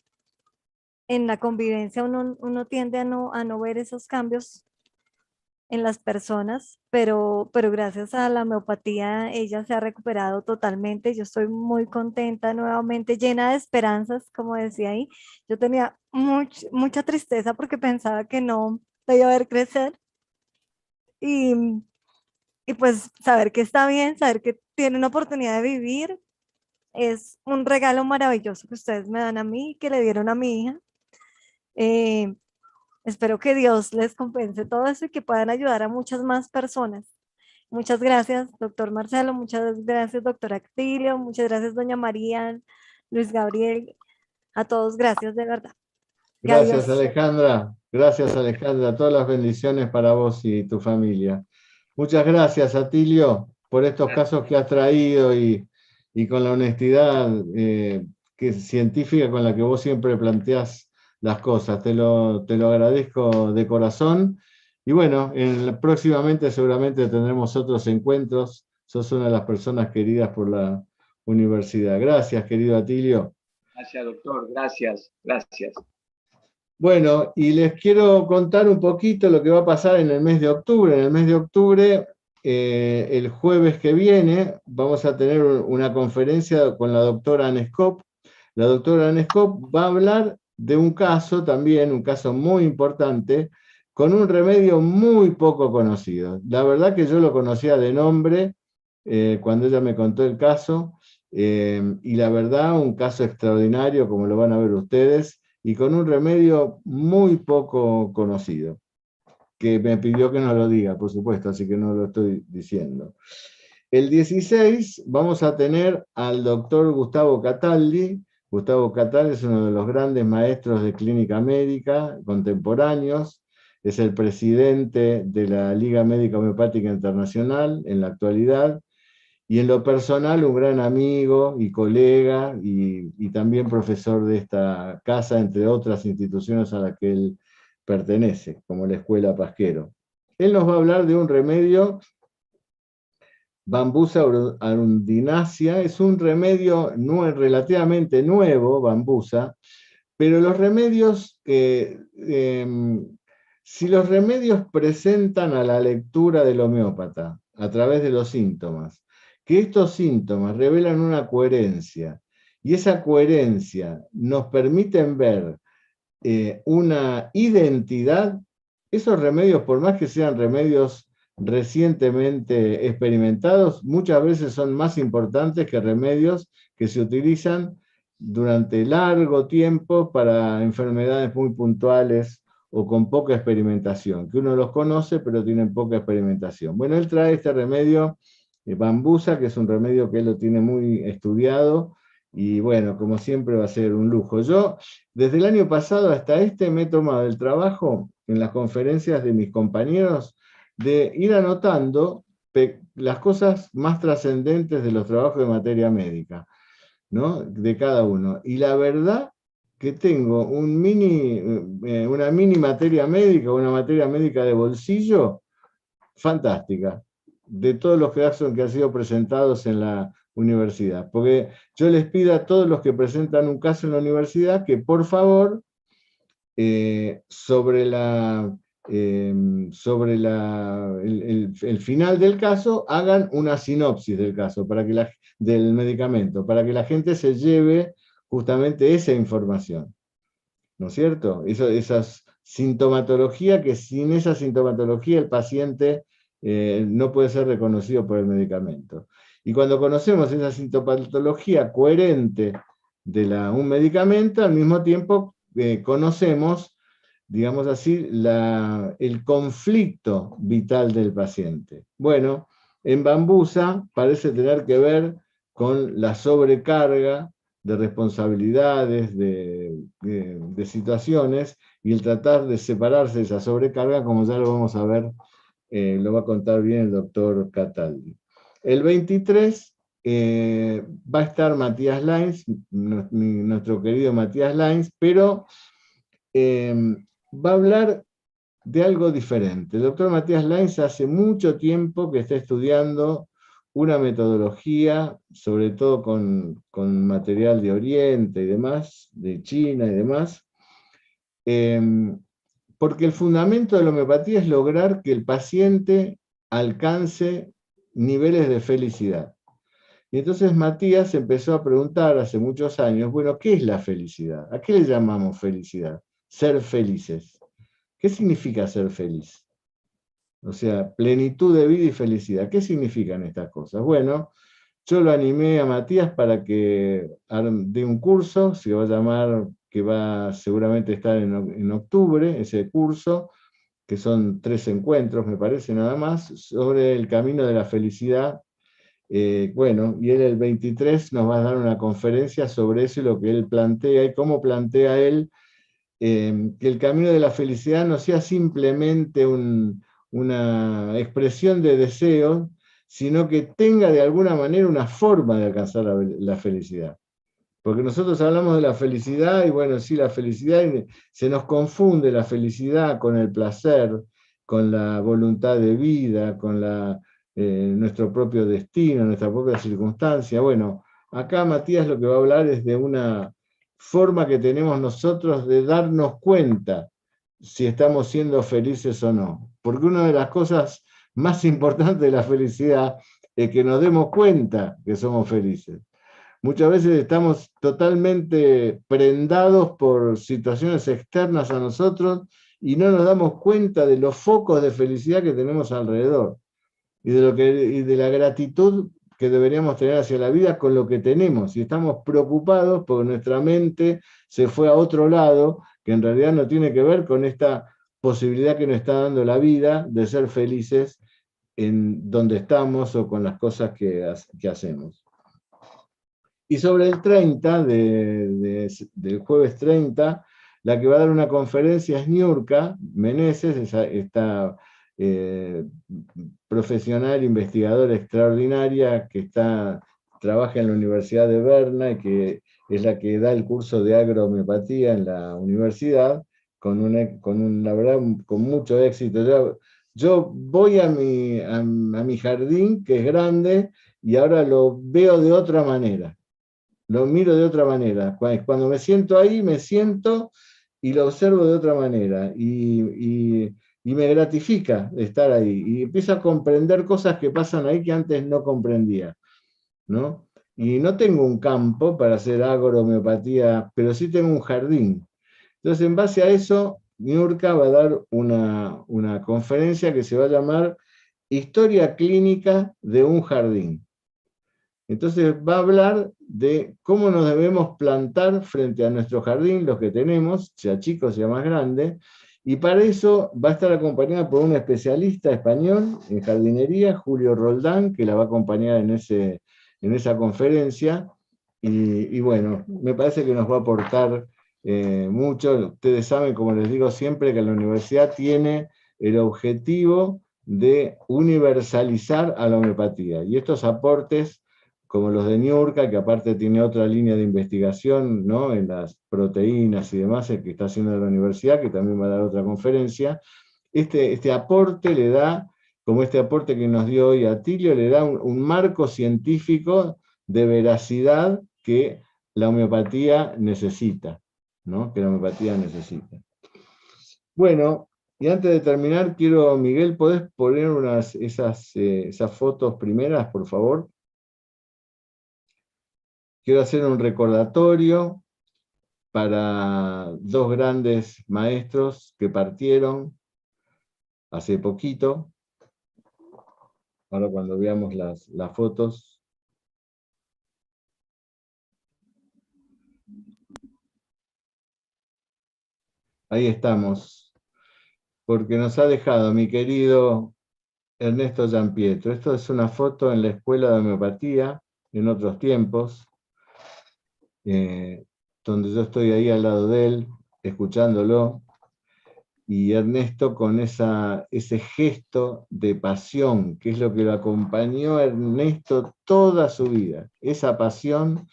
en la convivencia uno tiende a no ver esos cambios en las personas, pero gracias a la homeopatía ella se ha recuperado totalmente. Yo estoy muy contenta nuevamente, llena de esperanzas, como decía ahí. Yo tenía mucha tristeza porque pensaba que no la iba a ver crecer y, y pues saber que está bien, saber que tiene una oportunidad de vivir, es un regalo maravilloso que ustedes me dan a mí, que le dieron a mi hija. Eh, Espero que Dios les compense todo eso y que puedan ayudar a muchas más personas. Muchas gracias, doctor Marcelo, muchas gracias, doctor Actilio, muchas gracias, doña María, Luis Gabriel, a todos, gracias de verdad. Gracias, Adiós. Alejandra. Gracias, Alejandra. Todas las bendiciones para vos y tu familia. Muchas gracias, Atilio, por estos casos que has traído y con la honestidad científica con la que vos siempre planteás las cosas. Te lo agradezco de corazón. Y bueno, próximamente seguramente tendremos otros encuentros. Sos una de las personas queridas por la universidad. Gracias, querido Atilio. Gracias, doctor, gracias, gracias. Bueno, y les quiero contar un poquito lo que va a pasar en el mes de octubre. En el mes de octubre, el jueves que viene, vamos a tener una conferencia con la doctora Anescop. La doctora Anescop va a hablar de un caso también, un caso muy importante, con un remedio muy poco conocido. La verdad que yo lo conocía de nombre cuando ella me contó el caso, y la verdad un caso extraordinario, como lo van a ver ustedes, y con un remedio muy poco conocido, que me pidió que no lo diga, por supuesto, así que no lo estoy diciendo. El 16 vamos a tener al doctor Gustavo Cataldi. Gustavo Cataldi es uno de los grandes maestros de clínica médica contemporáneos, es el presidente de la Liga Médica Homeopática Internacional en la actualidad, y en lo personal un gran amigo y colega y también profesor de esta casa, entre otras instituciones a las que él pertenece, como la Escuela Pasquero. Él nos va a hablar de un remedio, Bambusa arundinacea, es un remedio relativamente nuevo, Bambusa, pero los remedios, si los remedios presentan a la lectura del homeópata a través de los síntomas, que estos síntomas revelan una coherencia, y esa coherencia nos permiten ver una identidad, esos remedios, por más que sean remedios recientemente experimentados, muchas veces son más importantes que remedios que se utilizan durante largo tiempo para enfermedades muy puntuales o con poca experimentación, que uno los conoce pero tienen poca experimentación. Bueno, él trae este remedio Bambusa, que es un remedio que él lo tiene muy estudiado, y bueno, como siempre va a ser un lujo. Yo, desde el año pasado hasta este, me he tomado el trabajo en las conferencias de mis compañeros de ir anotando las cosas más trascendentes de los trabajos de materia médica, ¿no? De cada uno. Y la verdad que tengo una mini materia médica, una materia médica de bolsillo, fantástica, de todos los casos que han sido presentados en la universidad. Porque yo les pido a todos los que presentan un caso en la universidad que por favor, sobre el final del caso, hagan una sinopsis del caso, del medicamento, para que la gente se lleve justamente esa información. ¿No es cierto? Esa sintomatología, que sin esa sintomatología el paciente no puede ser reconocido por el medicamento. Y cuando conocemos esa sintomatología coherente de un medicamento, al mismo tiempo conocemos, digamos así, el conflicto vital del paciente. Bueno, en Bambusa parece tener que ver con la sobrecarga de responsabilidades, de situaciones, y el tratar de separarse de esa sobrecarga, como ya lo vamos a ver, lo va a contar bien el doctor Cataldi. El 23 va a estar Matías Lainz, nuestro querido Matías Lainz, pero va a hablar de algo diferente. El doctor Matías Lainz hace mucho tiempo que está estudiando una metodología, sobre todo con material de Oriente y demás, de China y demás, porque el fundamento de la homeopatía es lograr que el paciente alcance niveles de felicidad. Y entonces Matías empezó a preguntar hace muchos años, bueno, ¿qué es la felicidad? ¿A qué le llamamos felicidad? Ser felices. ¿Qué significa ser feliz? O sea, plenitud de vida y felicidad. ¿Qué significan estas cosas? Bueno, yo lo animé a Matías para que dé un curso, se va a llamar, que va seguramente a estar en octubre, ese curso, que son 3 encuentros, me parece nada más, sobre el camino de la felicidad. Bueno, y él el 23 nos va a dar una conferencia sobre eso y lo que él plantea y cómo plantea él que el camino de la felicidad no sea simplemente una expresión de deseo, sino que tenga de alguna manera una forma de alcanzar la felicidad. Porque nosotros hablamos de la felicidad y bueno, sí, la felicidad, se nos confunde la felicidad con el placer, con la voluntad de vida, con nuestro propio destino, nuestra propia circunstancia. Bueno, acá Matías lo que va a hablar es de una forma que tenemos nosotros de darnos cuenta si estamos siendo felices o no. Porque una de las cosas más importantes de la felicidad es que nos demos cuenta que somos felices. Muchas veces estamos totalmente prendados por situaciones externas a nosotros y no nos damos cuenta de los focos de felicidad que tenemos alrededor y de la gratitud que deberíamos tener hacia la vida con lo que tenemos. Y estamos preocupados porque nuestra mente se fue a otro lado, que en realidad no tiene que ver con esta posibilidad que nos está dando la vida de ser felices en donde estamos o con las cosas que hacemos. Y sobre el 30, del jueves 30, la que va a dar una conferencia es Niurka Meneses, esta profesional, investigadora extraordinaria que trabaja en la Universidad de Berna y que es la que da el curso de agrohomeopatía en la universidad, la verdad, con mucho éxito. Yo voy a mi jardín, que es grande, y ahora lo veo de otra manera. Lo miro de otra manera. Cuando me siento ahí, me siento y lo observo de otra manera. Y me gratifica estar ahí. Y empiezo a comprender cosas que pasan ahí que antes no comprendía, ¿no? Y no tengo un campo para hacer agrohomeopatía, pero sí tengo un jardín. Entonces, en base a eso, Niurka va a dar una conferencia que se va a llamar Historia Clínica de un Jardín. Entonces va a hablar de cómo nos debemos plantar frente a nuestro jardín, los que tenemos, sea chico, sea más grande, y para eso va a estar acompañada por un especialista español en jardinería, Julio Roldán, que la va a acompañar en esa conferencia, y bueno, me parece que nos va a aportar mucho. Ustedes saben, como les digo siempre, que la universidad tiene el objetivo de universalizar a la homeopatía, y estos aportes como los de Niurka, que aparte tiene otra línea de investigación, ¿no?, en las proteínas y demás, el que está haciendo la universidad, que también va a dar otra conferencia. Este aporte le da, como este aporte que nos dio hoy Atilio, le da un marco científico de veracidad que la homeopatía necesita, ¿no?, que la homeopatía necesita. Bueno, y antes de terminar, Miguel, ¿podés poner esas fotos primeras, por favor? Quiero hacer un recordatorio para 2 grandes maestros que partieron hace poquito. ahora cuando veamos las fotos. Ahí estamos, porque nos ha dejado mi querido Ernesto Giampietro. Esto es una foto en la escuela de homeopatía, en otros tiempos, donde yo estoy ahí al lado de él, escuchándolo, y Ernesto con ese gesto de pasión, que es lo que lo acompañó a Ernesto toda su vida, esa pasión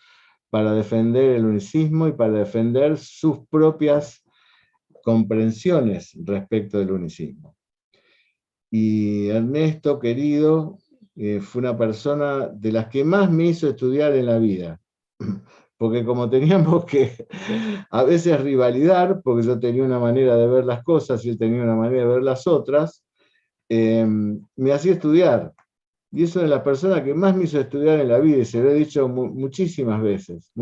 para defender el unicismo y para defender sus propias comprensiones respecto del unicismo. Y Ernesto, querido, fue una persona de las que más me hizo estudiar en la vida, porque como teníamos que a veces rivalidar, porque yo tenía una manera de ver las cosas y él tenía una manera de ver las otras, me hacía estudiar. Y es una de las personas que más me hizo estudiar en la vida, y se lo he dicho muchísimas veces,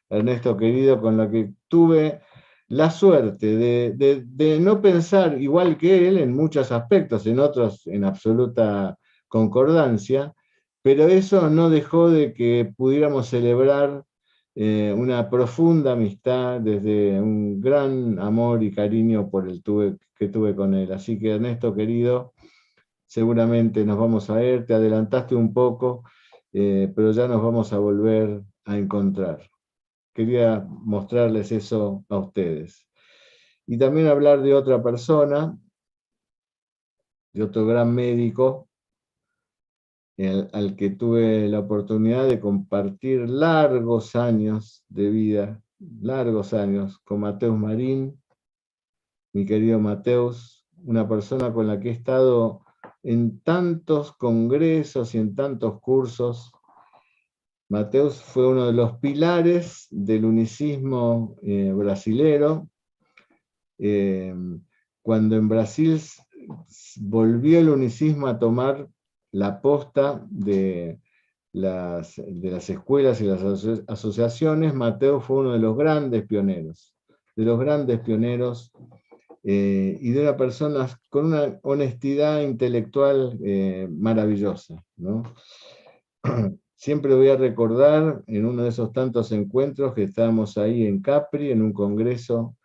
Ernesto querido, con la que tuve la suerte de no pensar igual que él en muchos aspectos, en otros en absoluta concordancia, pero eso no dejó de que pudiéramos celebrar una profunda amistad desde un gran amor y cariño que tuve con él. Así que Ernesto querido, seguramente nos vamos a ver, te adelantaste un poco, pero ya nos vamos a volver a encontrar. Quería mostrarles eso a ustedes. Y también hablar de otra persona, de otro gran médico, al que tuve la oportunidad de compartir largos años de vida, largos años, con Mateus Marín, mi querido Mateus, una persona con la que he estado en tantos congresos y en tantos cursos. Mateus fue uno de los pilares del unicismo brasilero. Cuando en Brasil volvió el unicismo a tomar la posta de las escuelas y las asociaciones, Mateus fue uno de los grandes pioneros, y de una persona con una honestidad intelectual maravillosa, ¿no? Siempre voy a recordar en uno de esos tantos encuentros que estábamos ahí en Capri, en un congreso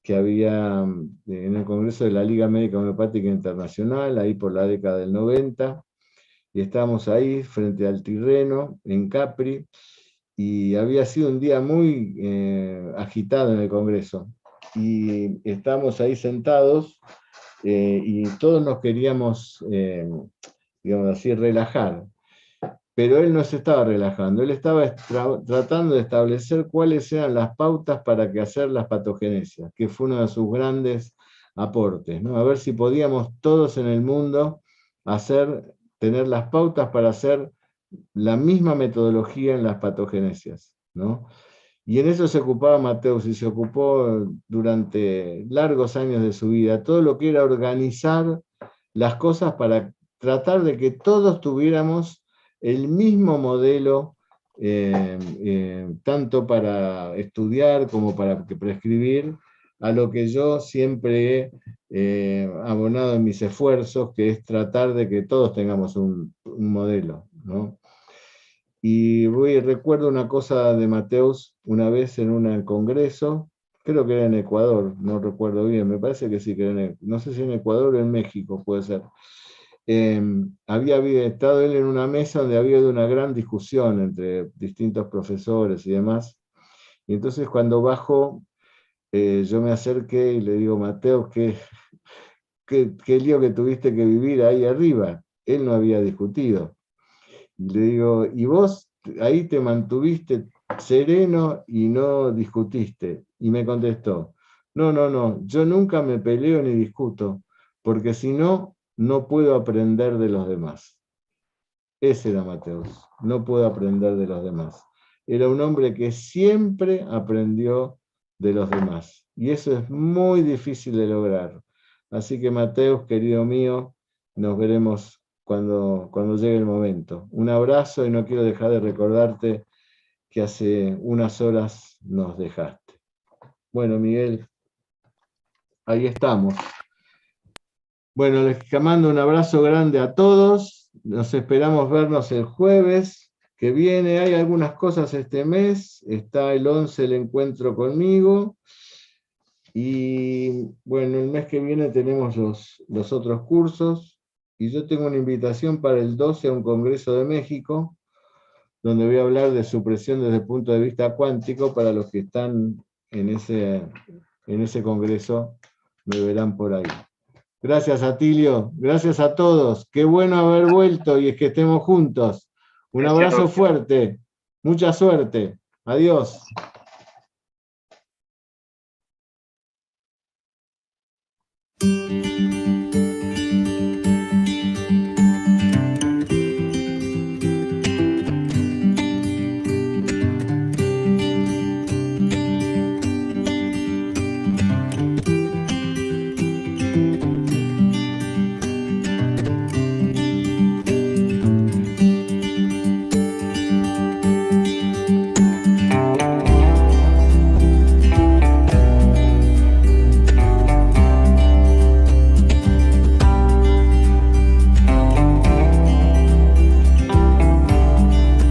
que había, en el congreso de la Liga Médica Homeopática Internacional, ahí por la década del 90, y estábamos ahí frente al Tirreno, en Capri, y había sido un día muy agitado en el congreso, y estábamos ahí sentados, y todos nos queríamos, digamos así, relajar. Pero él no se estaba relajando, él estaba tratando de establecer cuáles eran las pautas para que hacer las patogenesias, que fue uno de sus grandes aportes, ¿no? A ver si podíamos todos en el mundo tener las pautas para hacer la misma metodología en las patogenesias, ¿no? Y en eso se ocupaba Mateus, y se ocupó durante largos años de su vida, todo lo que era organizar las cosas para tratar de que todos tuviéramos el mismo modelo, tanto para estudiar como para prescribir, a lo que yo siempre he abonado en mis esfuerzos, que es tratar de que todos tengamos un modelo, ¿no? Y recuerdo una cosa de Mateus, una vez en un congreso, creo que era en Ecuador, no recuerdo bien, me parece que sí, que era no sé si en Ecuador o en México, puede ser. Había estado él en una mesa donde había habido una gran discusión entre distintos profesores y demás, y entonces cuando bajo, yo me acerqué y le digo, Mateus, qué lío que tuviste que vivir ahí arriba. Él no había discutido. Y le digo, ¿y vos ahí te mantuviste sereno y no discutiste? Y me contestó, no, yo nunca me peleo ni discuto, porque si no, no puedo aprender de los demás. Ese era Mateus, no puedo aprender de los demás. Era un hombre que siempre aprendió de los demás. Y eso es muy difícil de lograr. Así que Mateus, querido mío, nos veremos cuando llegue el momento. Un abrazo, y no quiero dejar de recordarte que hace unas horas nos dejaste. Bueno, Miguel, ahí estamos. Bueno, les mando un abrazo grande a todos. Nos esperamos vernos el jueves que viene. Hay algunas cosas este mes. Está el 11 el encuentro conmigo. Y bueno, el mes que viene tenemos los otros cursos. Y yo tengo una invitación para el 12 a un congreso de México, donde voy a hablar de supresión desde el punto de vista cuántico. Para los que están en ese congreso, me verán por ahí. Gracias, Atilio. Gracias a todos. Qué bueno haber vuelto y es que estemos juntos. Un Gracias, abrazo doctor. fuerte. Mucha suerte. Adiós.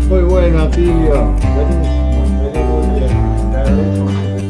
Muy bueno, Atilio. Buenísimo. Muy bien. Te agradezco mucho.